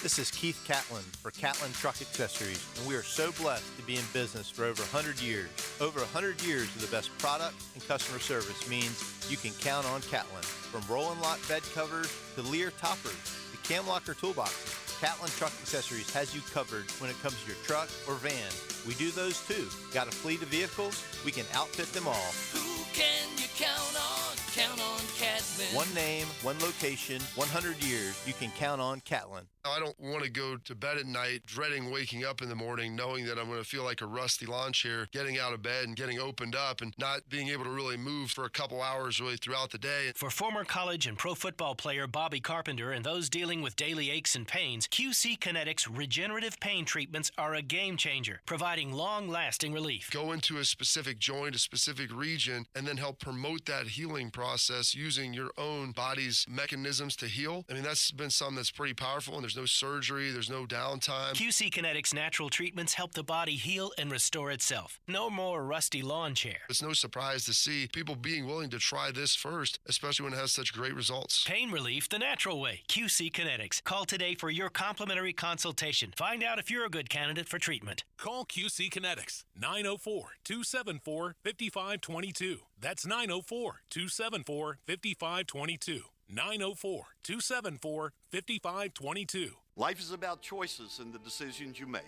This is Keith Catlin for Catlin Truck Accessories, and we are so blessed to be in business for over 100 years. Over 100 years of the best product and customer service means you can count on Catlin. From Roll and Lock bed covers to Lear toppers to Cam Locker toolboxes, Catlin Truck Accessories has you covered when it comes to your truck or van. We do those too. Got a fleet of vehicles? We can outfit them all.
Who can you count on? Count on Cat
One name, one location, 100 years. You can count on Catlin.
I don't want to go to bed at night dreading waking up in the morning knowing that I'm going to feel like a rusty lawn chair getting out of bed and getting opened up and not being able to really move for a couple hours really throughout the day.
For former college and pro football player Bobby Carpenter and those dealing with daily aches and pains, QC Kinetics regenerative pain treatments are a game changer, providing long-lasting relief.
Go into a specific joint, a specific region, and then help promote that healing process using your own body's mechanisms to heal. I mean, that's been something that's pretty powerful, and there's no surgery, there's no downtime.
QC Kinetics natural treatments help the body heal and restore itself. No more rusty lawn chair.
It's no surprise to see people being willing to try this first, especially when it has such great results.
Pain relief the natural way. QC Kinetics. Call today for your complimentary consultation. Find out if you're a good candidate for treatment.
Call QC Kinetics, 904-274-5522. That's 904-274-5522. 904-274-5522.
Life is about choices and the decisions you make.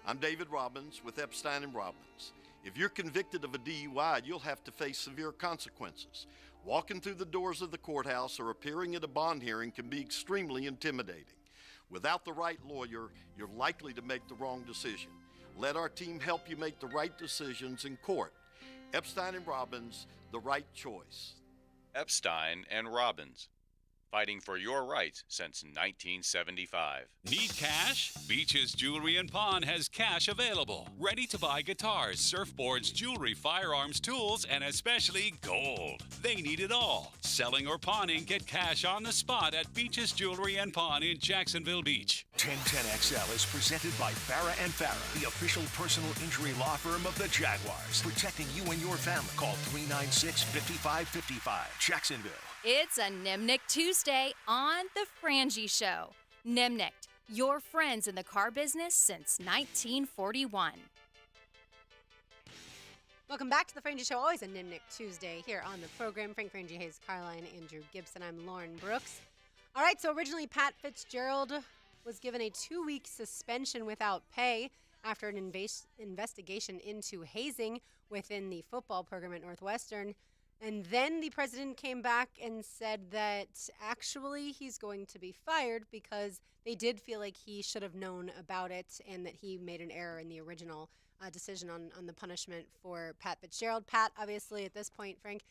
I'm David Robbins with Epstein & Robbins. If you're convicted of a DUI, you'll have to face severe consequences. Walking through the doors of the courthouse or appearing at a bond hearing can be extremely intimidating. Without the right lawyer, you're likely to make the wrong decision. Let our team help you make the right decisions in court. Epstein & Robbins, the right choice.
Epstein and Robbins, fighting for your rights since 1975.
Need cash? Beaches Jewelry and Pawn has cash available. Ready to buy guitars, surfboards, jewelry, firearms, tools, and especially gold. They need it all. Selling or pawning, get cash on the spot at Beaches Jewelry and Pawn in Jacksonville Beach.
1010XL is presented by Farah and Farah, the official personal injury law firm of the Jaguars. Protecting you and your family. Call 396-5555. Jacksonville.
It's a Nimnick Tuesday on The Frangie Show. Nimnick, your friends in the car business since 1941.
Welcome back to the Frangie Show. Always a Nimnick Tuesday here on the program. Frank Frangie, Hayes Carline, Andrew Gibson. I'm Lauren Brooks. All right, so originally Pat Fitzgerald was given a 2-week suspension without pay after an investigation into hazing within the football program at Northwestern. And then the president came back and said that actually he's going to be fired because they did feel like he should have known about it and that he made an error in the original decision on the punishment for Pat Fitzgerald. Pat, obviously, at this point, Frank,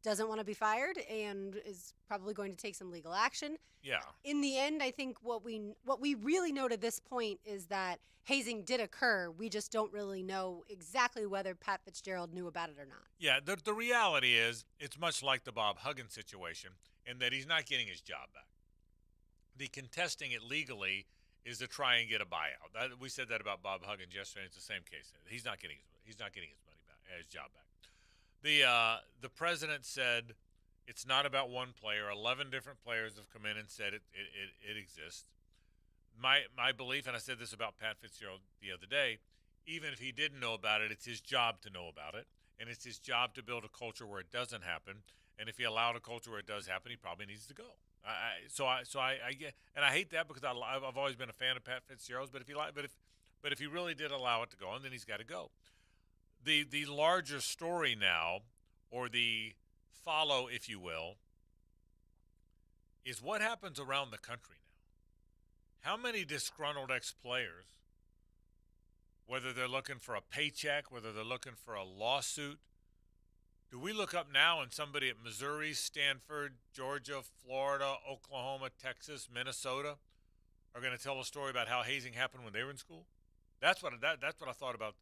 doesn't want to be fired and is probably going to take some legal action.
Yeah.
In the end, I think what we really know to this point is that hazing did occur. We just don't really know exactly whether Pat Fitzgerald knew about it or not.
Yeah, the reality is it's much like the Bob Huggins situation in that he's not getting his job back. The contesting it legally is to try and get a buyout. We said that about Bob Huggins yesterday. It's the same case. He's not getting his money back, his job back. The president said it's not about one player. 11 different players have come in and said it exists. My belief, and I said this about Pat Fitzgerald the other day, even if he didn't know about it, it's his job to know about it, and it's his job to build a culture where it doesn't happen. And if he allowed a culture where it does happen, he probably needs to go. So I get, and I hate that because I've always been a fan of Pat Fitzgerald's. But if he really did allow it to go, then he's got to go. The larger story now, or the follow, if you will, is what happens around the country now. How many disgruntled ex-players, whether they're looking for a paycheck, whether they're looking for a lawsuit, do we look up now and somebody at Missouri, Stanford, Georgia, Florida, Oklahoma, Texas, Minnesota are going to tell a story about how hazing happened when they were in school? That's what I thought about.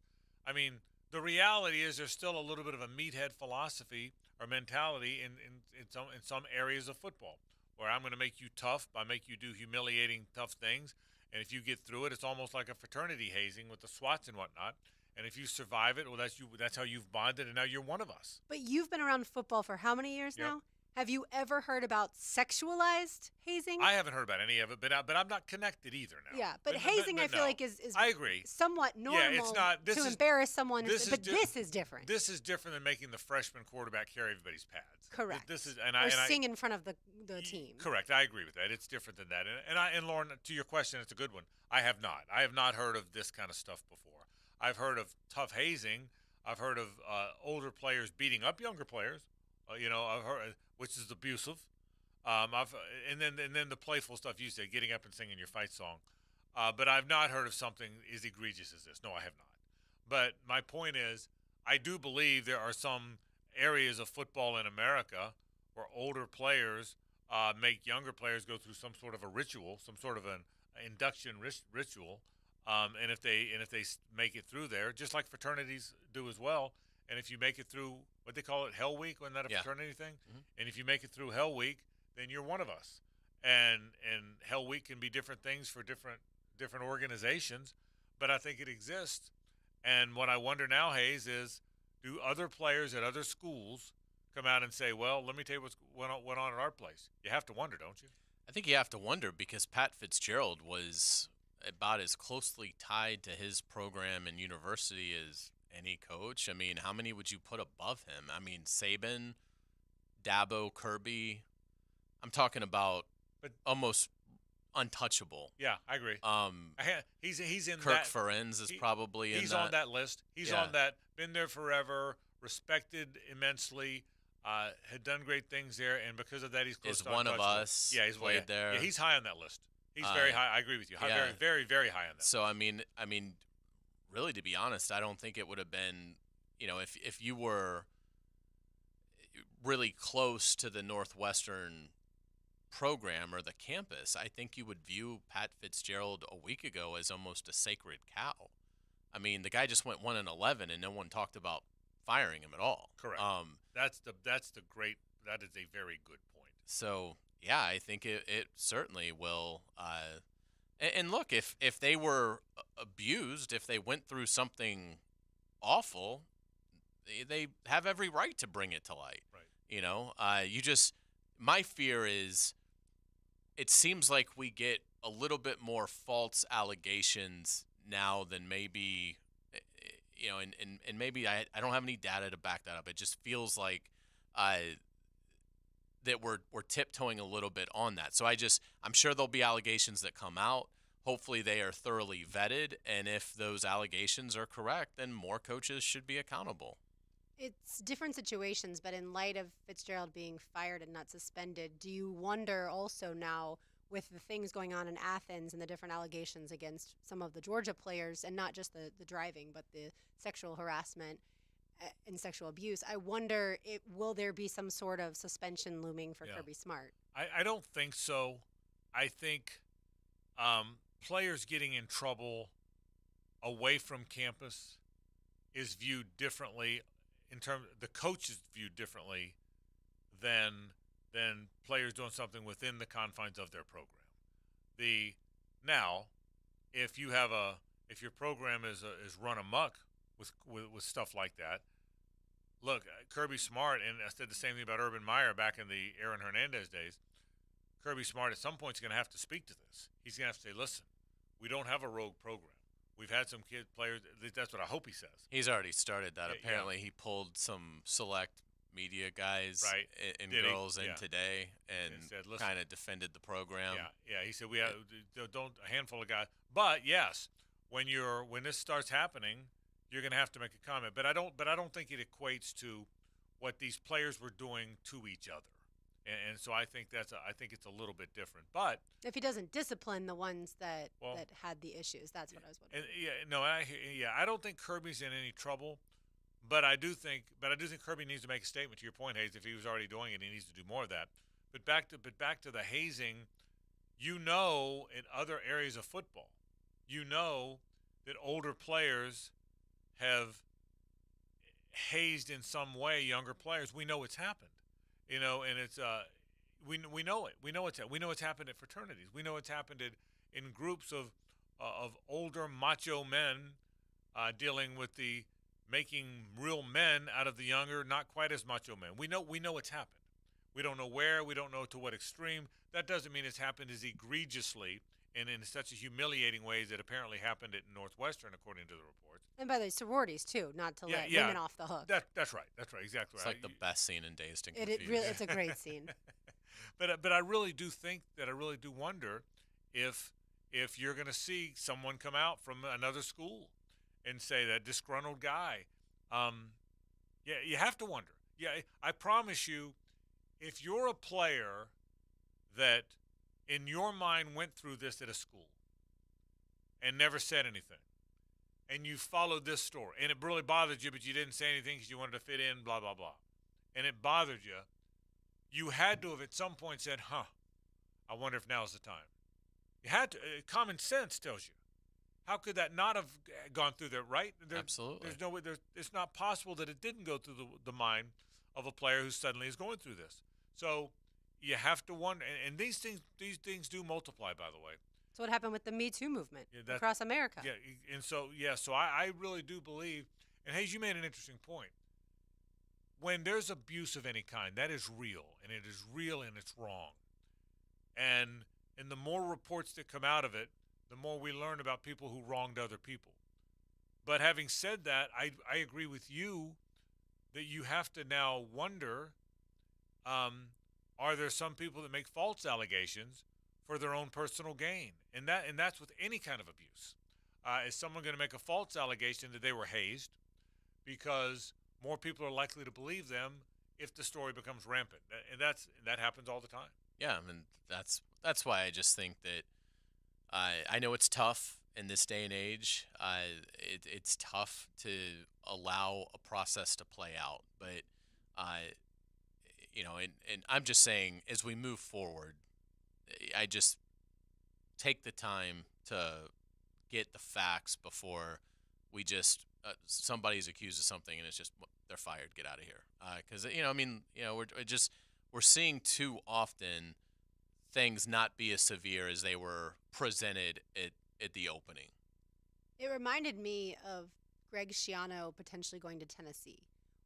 I mean, the reality is there's still a little bit of a meathead philosophy or mentality in some areas of football, where I'm going to make you tough by make you do humiliating, tough things. And if you get through it, it's almost like a fraternity hazing with the SWATs and whatnot. And if you survive it, well, that's how you've bonded, and now you're one of us.
But you've been around football for how many years now? Have you ever heard about sexualized hazing?
I haven't heard about any of it, but I'm not connected either now.
Yeah, but hazing, I feel like, is
I agree.
somewhat normal to embarrass someone. This is different.
This is different than making the freshman quarterback carry everybody's pads.
Correct.
This is
or sing in front of the team.
Correct. I agree with that. It's different than that. And Lauren, to your question, it's a good one. I have not heard of this kind of stuff before. I've heard of tough hazing. I've heard of older players beating up younger players. I've heard, which is abusive. And then the playful stuff you say, getting up and singing your fight song. But I've not heard of something as egregious as this. No, I have not. But my point is, I do believe there are some areas of football in America where older players make younger players go through some sort of a ritual, some sort of an induction ritual. And if they make it through there, just like fraternities do as well. And if you make it through what they call it, Hell Week, wasn't that a fraternity thing?
Mm-hmm.
And if you make it through Hell Week, then you're one of us. And Hell Week can be different things for different organizations, but I think it exists. And what I wonder now, Hayes, is do other players at other schools come out and say, well, let me tell you what went on at our place? You have to wonder, don't you?
I think you have to wonder because Pat Fitzgerald was about as closely tied to his program and university as any coach. I mean, how many would you put above him? I mean, Saban, Dabo, Kirby. I'm talking about almost untouchable.
Yeah, I agree. He's in
Kirk
that.
Ferenz is probably in that.
He's on that list. He's on that. Been there forever. Respected immensely. Had done great things there, and because of that, he's close to
one of
untouchable.
us.
Yeah, he's
played there.
Yeah, he's high on that list. He's very high. I agree with you. Very, very, very high on that.
So I mean, really, to be honest, I don't think it would have been, if you were really close to the Northwestern program or the campus, I think you would view Pat Fitzgerald a week ago as almost a sacred cow. I mean, the guy just went 1-11, and no one talked about firing him at all.
Correct. That is a very good point.
So yeah, I think it certainly will. And look, if they were abused, if they went through something awful, they have every right to bring it to light. Right. My fear is, it seems like we get a little bit more false allegations now than maybe, and maybe I don't have any data to back that up. It just feels like that we're tiptoeing a little bit on that. So I'm sure there'll be allegations that come out. Hopefully they are thoroughly vetted, and if those allegations are correct, then more coaches should be accountable.
It's different situations, but in light of Fitzgerald being fired and not suspended, do you wonder also now, with the things going on in Athens and the different allegations against some of the Georgia players, and not just the driving, but the sexual harassment and sexual abuse, I wonder, will there be some sort of suspension looming for Kirby Smart?
I don't think so. I think players getting in trouble away from campus is viewed differently. In terms, the coach is viewed differently than players doing something within the confines of their program. Now, if your program is run amok with stuff like that, look, Kirby Smart, and I said the same thing about Urban Meyer back in the Aaron Hernandez days. Kirby Smart at some point is going to have to speak to this. He's going to have to say, listen, we don't have a rogue program. We've had some kid players. That's what I hope he says.
He's already started that. Apparently, he pulled some select media guys and girls in today and kind of defended the program.
Yeah. He said we have a handful of guys. But yes, when this starts happening, you're going to have to make a comment. But I don't think it equates to what these players were doing to each other. And so I think it's a little bit different. But
if he doesn't discipline the ones that had the issues, that's what I was wondering.
I don't think Kirby's in any trouble, but I do think Kirby needs to make a statement. To your point, Hayes, if he was already doing it, he needs to do more of that. But back to the hazing, in other areas of football, that older players have hazed in some way younger players. We know it's happened. And it's we know it. We know it's happened at fraternities. We know it's happened in groups of older macho men dealing with the making real men out of the younger, not quite as macho men. We know it's happened. We don't know where. We don't know to what extreme. That doesn't mean it's happened as egregiously and in such a humiliating way that apparently happened at Northwestern, according to the reports.
And by the sororities too, not to let women off the hook.
That's right. Exactly
right. It's like the best scene in Dazed and
Confused. It's a great scene.
But I really do think that I really do wonder if you're going to see someone come out from another school and say that disgruntled guy. You have to wonder. Yeah, I promise you, if you're a player that in your mind went through this at a school and never said anything, and you followed this story, and it really bothered you, but you didn't say anything because you wanted to fit in, blah, blah, blah, and it bothered you, you had to have at some point said, I wonder if now's the time. You had to. Common sense tells you. How could that not have gone through there, right?
Absolutely.
There's no way. It's not possible that it didn't go through the mind of a player who suddenly is going through this. So you have to wonder. And these things do multiply, by the way.
That's what happened with the Me Too movement
Yeah,
across America.
Yeah, and so I really do believe. And Hayes, you made an interesting point. When there's abuse of any kind, that is real, and it is real, and it's wrong. And the more reports that come out of it, the more we learn about people who wronged other people. But having said that, I agree with you that you have to now wonder, are there some people that make false allegations for their own personal gain? And that's with any kind of abuse. Is someone going to make a false allegation that they were hazed because more people are likely to believe them if the story becomes rampant? And that happens all the time.
Yeah, I mean, that's why I just think that I know it's tough in this day and age. It's tough to allow a process to play out, but and I'm just saying, as we move forward, I just take the time to get the facts before we just somebody's accused of something and it's just they're fired, get out of here. Because we're seeing too often things not be as severe as they were presented at the opening.
It reminded me of Greg Schiano potentially going to Tennessee.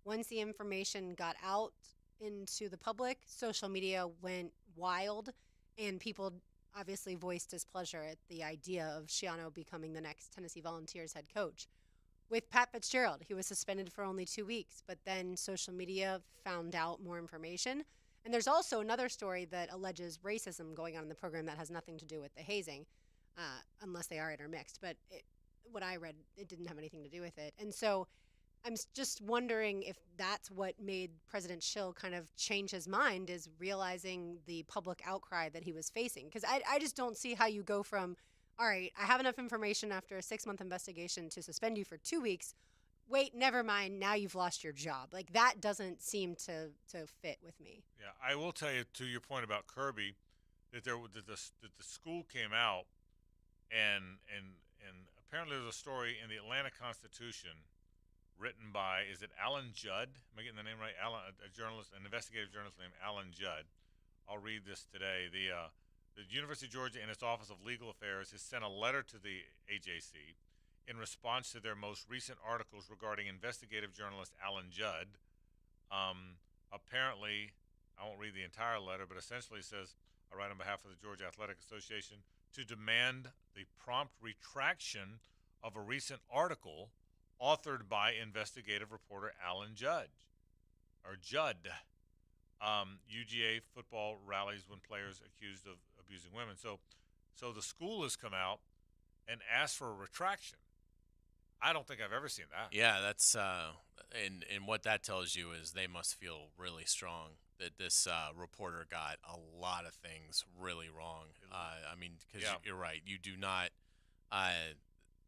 Once the information got out into the public, social media went wild, and people obviously voiced displeasure at the idea of Schiano becoming the next Tennessee Volunteers head coach. With Pat Fitzgerald, he was suspended for only 2 weeks, but then social media found out more information. And there's also another story that alleges racism going on in the program that has nothing to do with the hazing, unless they are intermixed. But what I read, it didn't have anything to do with it. And so I'm just wondering if that's what made President Schill kind of change his mind, is realizing the public outcry that he was facing. Because I just don't see how you go from, all right, I have enough information after a 6-month investigation to suspend you for 2 weeks. Wait, never mind, now you've lost your job. Like, that doesn't seem to fit with me.
Yeah, I will tell you, to your point about Kirby, that the school came out and apparently there's a story in the Atlanta Constitution written by, is it Alan Judd? Am I getting the name right? A journalist, an investigative journalist named Alan Judd. I'll read this today. The University of Georgia, in its Office of Legal Affairs, has sent a letter to the AJC in response to their most recent articles regarding investigative journalist Alan Judd. Apparently, I won't read the entire letter, but essentially says, I write on behalf of the Georgia Athletic Association to demand the prompt retraction of a recent article authored by investigative reporter Alan Judd. UGA football rallies when players accused of abusing women. So the school has come out and asked for a retraction. I don't think I've ever seen that.
Yeah, that's and what that tells you is they must feel really strong that this reporter got a lot of things really wrong. I mean, because you're right, you do not.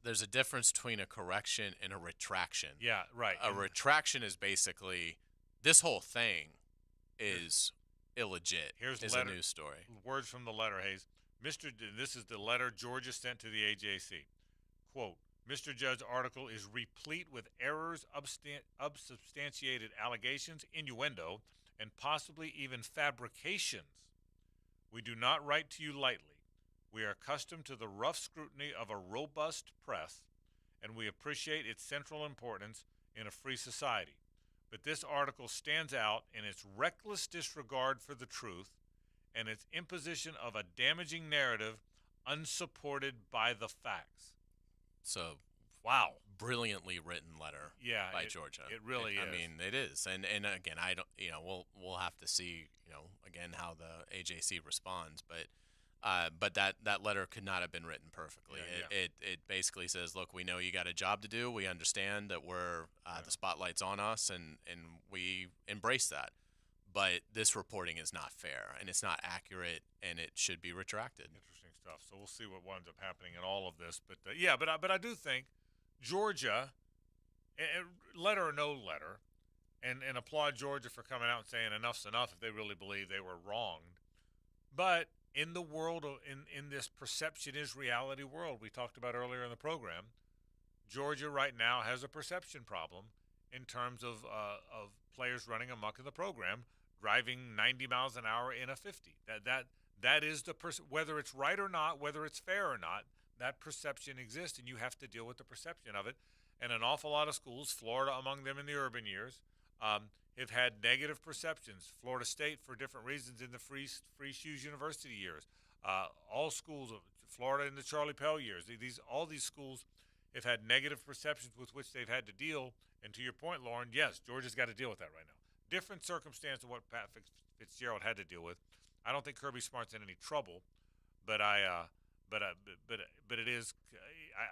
There's a difference between a correction and a retraction.
Yeah, right.
A retraction is basically this whole thing is illegit.
Here's
a news story.
Words from the letter, Hayes. This is the letter Georgia sent to the AJC. Quote, Mr. Judd's article is replete with errors, unsubstantiated allegations, innuendo, and possibly even fabrications. We do not write to you lightly. We are accustomed to the rough scrutiny of a robust press, and we appreciate its central importance in a free society. But this article stands out in its reckless disregard for the truth and its imposition of a damaging narrative unsupported by the facts.
So,
wow,
brilliantly written letter by Georgia.
It really is.
I mean, it is. And again, I don't. We'll have to see. Again, how the AJC responds. But But that letter could not have been written perfectly. It basically says, look, we know you got a job to do. We understand that the spotlight's on us, and we embrace that. But this reporting is not fair, and it's not accurate, and it should be retracted.
Interesting stuff. So we'll see what winds up happening in all of this. But but I do think Georgia, letter or no letter, and applaud Georgia for coming out and saying enough's enough if they really believe they were wronged. But in the world in this perception is reality world we talked about earlier in the program, Georgia right now has a perception problem in terms of players running amok in the program, driving 90 miles an hour in a 50. That is whether it's right or not, whether it's fair or not, that perception exists, and you have to deal with the perception of it. And an awful lot of schools, Florida among them in the urban years, have had negative perceptions. Florida State, for different reasons, in the Free Shoes University years. All schools of Florida in the Charlie Pell years. All these schools have had negative perceptions with which they've had to deal. And to your point, Lauren, yes, Georgia's got to deal with that right now. Different circumstance of what Pat Fitzgerald had to deal with. I don't think Kirby Smart's in any trouble, but it is.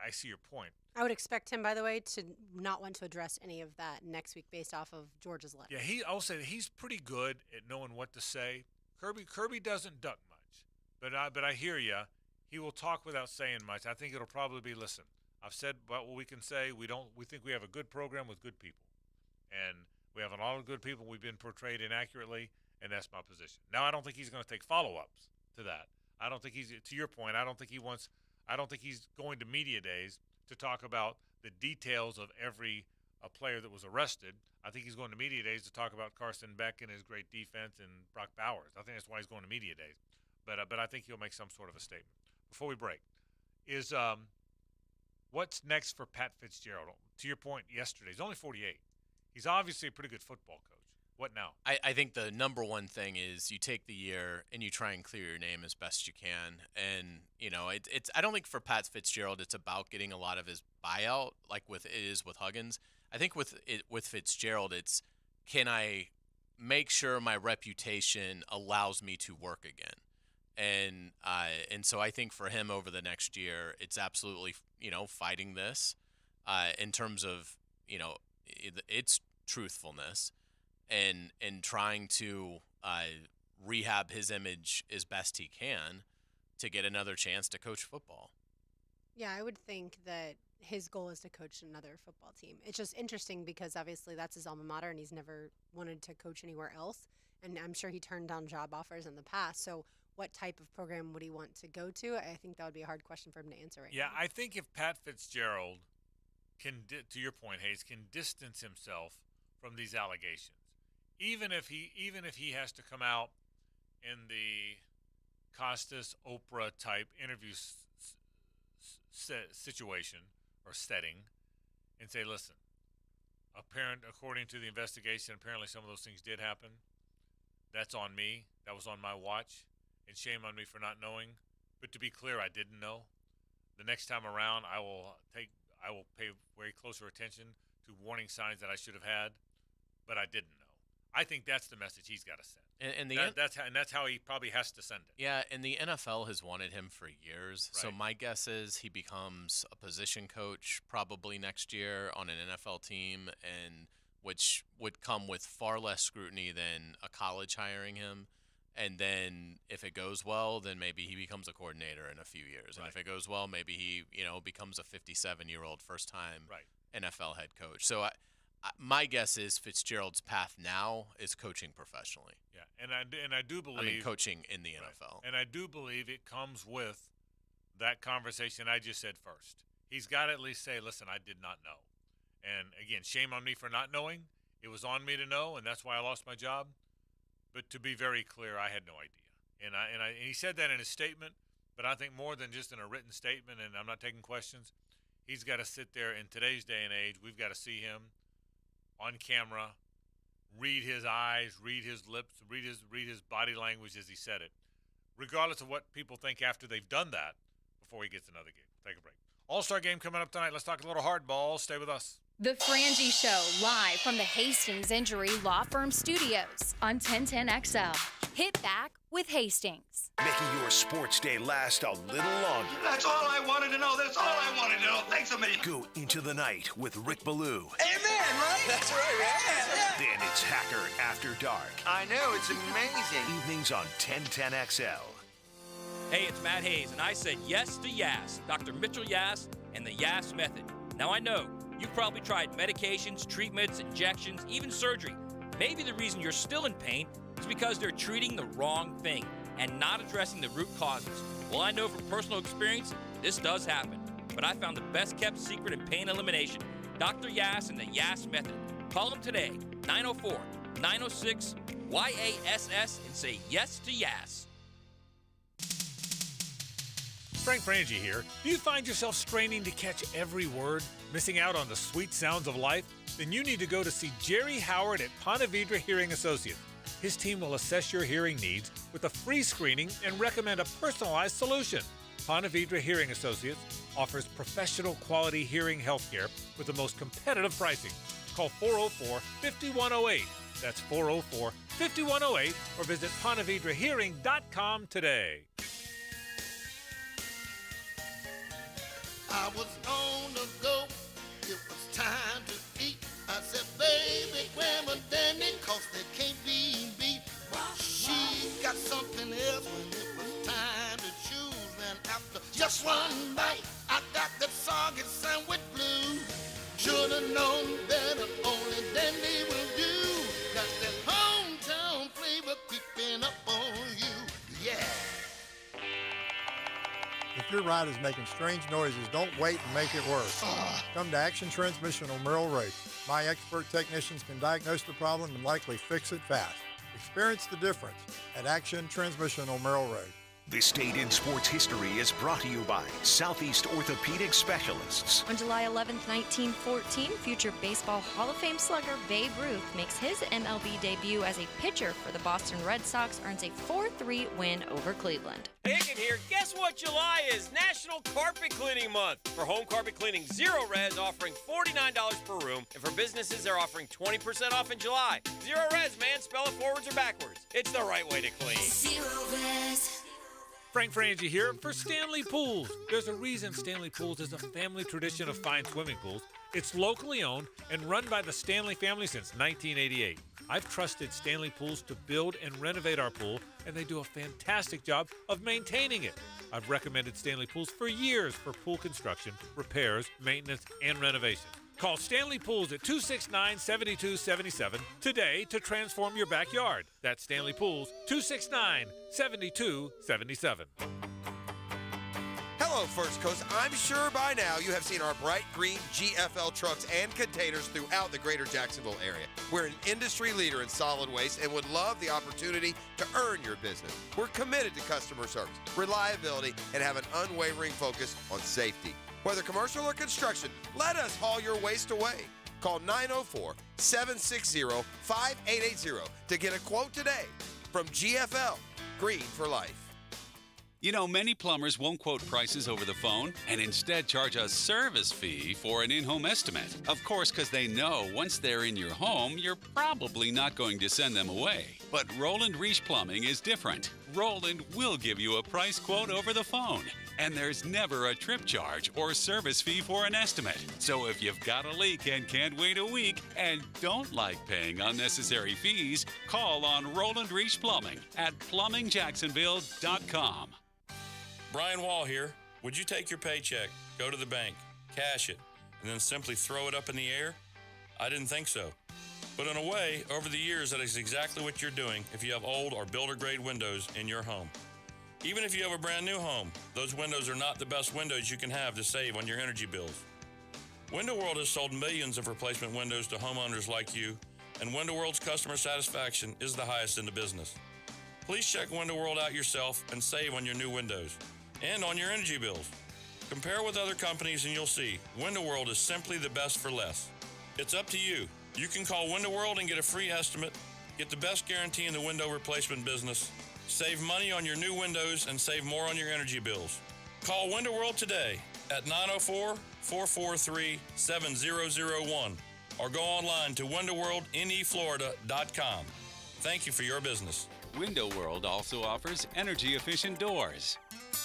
I see your point.
I would expect him, by the way, to not want to address any of that next week based off of Georgia's letter.
Yeah, I'll say that he's pretty good at knowing what to say. Kirby doesn't duck much, but I hear you. He will talk without saying much. I think it'll probably be, listen, I've said about what we can say. We think we have a good program with good people, and we have a lot of good people. We've been portrayed inaccurately, and that's my position. Now, I don't think he's going to take follow-ups to that. I don't think to your point, I don't think he's going to media days to talk about the details of every player that was arrested. I think he's going to media days to talk about Carson Beck and his great defense and Brock Bowers. I think that's why he's going to media days. But I think he'll make some sort of a statement. Before we break, is what's next for Pat Fitzgerald? To your point yesterday, he's only 48. He's obviously a pretty good football coach. What now?
I think the number one thing is you take the year and you try and clear your name as best you can. And, it's I don't think for Pat Fitzgerald it's about getting a lot of his buyout like it is with Huggins. I think with Fitzgerald it's, can I make sure my reputation allows me to work again? And so I think for him over the next year, it's absolutely, fighting this in terms of, its truthfulness and trying to rehab his image as best he can to get another chance to coach football.
Yeah, I would think that his goal is to coach another football team. It's just interesting because obviously that's his alma mater and he's never wanted to coach anywhere else. And I'm sure he turned down job offers in the past. So what type of program would he want to go to? I think that would be a hard question for him to answer right now.
Yeah, I think if Pat Fitzgerald can, to your point, Hayes, can distance himself from these allegations, even if he has to come out in the Costas Oprah type interview situation or setting and say, listen, according to the investigation, apparently some of those things did happen. That's on me. That was on my watch. And shame on me for not knowing. But to be clear, I didn't know. The next time around, I will pay very closer attention to warning signs that I should have had, but I didn't know. I think that's the message he's got to send. That's how he probably has to send it.
Yeah, and the NFL has wanted him for years.
Right.
So my guess is he becomes a position coach probably next year on an NFL team, and which would come with far less scrutiny than a college hiring him. And then if it goes well, then maybe he becomes a coordinator in a few years. And if it goes well, maybe he, becomes a 57-year-old first-time NFL head coach. So my guess is Fitzgerald's path now is coaching professionally.
Yeah, and I do believe
coaching in the NFL.
And I do believe it comes with that conversation I just said first. He's got to at least say, listen, I did not know. And again, shame on me for not knowing. It was on me to know, and that's why I lost my job. But to be very clear, I had no idea. And he said that in his statement, but I think more than just in a written statement, and I'm not taking questions, he's got to sit there in today's day and age. We've got to see him on camera, read his eyes, read his lips, read his body language as he said it, regardless of what people think after they've done that before he gets another gig. Take a break. All-Star game coming up tonight. Let's talk a little hardball. Stay with us.
The Frangie Show, live from the Hastings Injury Law Firm Studios on 1010XL. Hit back with Hastings.
Making your sports day last a little longer.
That's all I wanted to know. That's all I wanted to know. Thanks a million.
Go into the night with Rick Ballou.
Amen, right? That's right, right? Yeah.
Then it's Hacker After Dark.
I know, it's amazing.
Evenings on 1010XL.
Hey, it's Matt Hayes, and I said yes to Yas, Dr. Mitchell Yas, and the Yas method. Now, I know you've probably tried medications, treatments, injections, even surgery. Maybe the reason you're still in pain is because they're treating the wrong thing and not addressing the root causes. Well, I know from personal experience, this does happen. But I found the best-kept secret in pain elimination, Dr. Yas and the Yas method. Call him today, 904-906-YASS, and say yes to Yas.
Frank Frangie here. Do you find yourself straining to catch every word, missing out on the sweet sounds of life? Then you need to go to see Jerry Howard at Ponte Vedra Hearing Associates. His team will assess your hearing needs with a free screening and recommend a personalized solution. Ponte Vedra Hearing Associates offers professional quality hearing health care with the most competitive pricing. Call 404-5108. That's 404-5108 or visit PonteVedraHearing.com today.
I was on the go. It was time to eat. I said, baby, grab a dandy, cause there can't be beat. She got something else when it was time to choose. And after just one bite, I got that soggy sandwich blue. Should've known better, only dandy will do. Got that hometown flavor creeping up on you. Yeah.
If your ride is making strange noises, don't wait and make it worse. Come to Action Transmission on Merrill Road. My expert technicians can diagnose the problem and likely fix it fast. Experience the difference at Action Transmission on Merrill Road.
This date in sports history is brought to you by Southeast Orthopedic Specialists.
On July 11th, 1914, future Baseball Hall of Fame slugger Babe Ruth makes his MLB debut as a pitcher for the Boston Red Sox, earns a 4-3 win over Cleveland.
Higgin here. Guess what July is? National Carpet Cleaning Month. For home carpet cleaning, Zero Res offering $49 per room. And for businesses, they're offering 20% off in July. Zero Res, man. Spell it forwards or backwards. It's the right way to clean.
Zero Res.
Frank Frangie here for Stanley Pools. There's a reason Stanley Pools is a family tradition of fine swimming pools. It's locally owned and run by the Stanley family since 1988. I've trusted Stanley Pools to build and renovate our pool, and they do a fantastic job of maintaining it. I've recommended Stanley Pools for years for pool construction, repairs, maintenance, and renovation. Call Stanley Pools at 269-7277 today to transform your backyard. That's Stanley Pools, 269-7277.
Hello, First Coast. I'm sure by now you have seen our bright green GFL trucks and containers throughout the greater Jacksonville area. We're an industry leader in solid waste and would love the opportunity to earn your business. We're committed to customer service, reliability, and have an unwavering focus on safety. Whether commercial or construction, let us haul your waste away. Call 904-760-5880 to get a quote today. From GFL, Green for Life.
You know, many plumbers won't quote prices over the phone and instead charge a service fee for an in-home estimate. Of course, because they know once they're in your home, you're probably not going to send them away. But Roland Reach Plumbing is different. Roland will give you a price quote over the phone. And there's never a trip charge or service fee for an estimate. So if you've got a leak and can't wait a week and don't like paying unnecessary fees, call on Roland Reach Plumbing at plumbingjacksonville.com.
Brian Wall here. Would you take your paycheck, go to the bank, cash it, and then simply throw it up in the air? I didn't think so. But in a way, over the years, that is exactly what you're doing if you have old or builder-grade windows in your home. Even if you have a brand new home, those windows are not the best windows you can have to save on your energy bills. Window World has sold millions of replacement windows to homeowners like you, and Window World's customer satisfaction is the highest in the business. Please check Window World out yourself and save on your new windows and on your energy bills. Compare with other companies and you'll see Window World is simply the best for less. It's up to you. You can call Window World and get a free estimate, get the best guarantee in the window replacement business, save money on your new windows, and save more on your energy bills. Call Window World today at 904-443-7001 or go online to windowworldneflorida.com. Thank you for your business.
Window World also offers energy-efficient doors.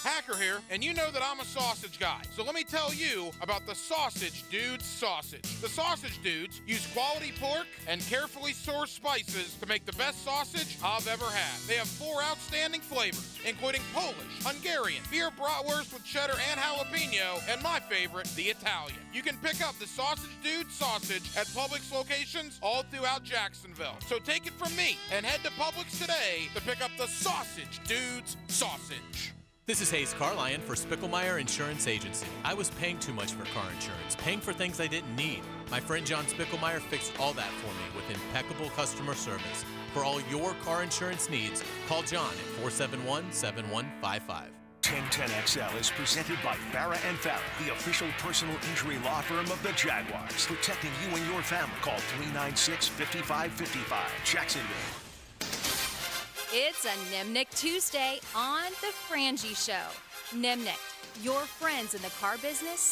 Hacker here, and you know that I'm a sausage guy. So let me tell you about the Sausage Dudes sausage. The Sausage Dudes use quality pork and carefully sourced spices to make the best sausage I've ever had. They have 4 outstanding flavors, including Polish, Hungarian, beer bratwurst with cheddar and jalapeno, and my favorite, the Italian. You can pick up the Sausage Dudes sausage at Publix locations all throughout Jacksonville. So take it from me and head to Publix today to pick up the Sausage Dudes sausage.
This is Hayes Carlion for Spicklemeyer Insurance Agency. I was paying too much for car insurance, paying for things I didn't need. My friend John Spicklemeyer fixed all that for me with impeccable customer service. For all your car insurance needs, call John at 471-7155.
1010XL is presented by Farah and Farah, the official personal injury law firm of the Jaguars. Protecting you and your family. Call 396-5555. Jacksonville.
It's a Nimnik Tuesday on The Frangie Show. Nimnik, your friends in the car business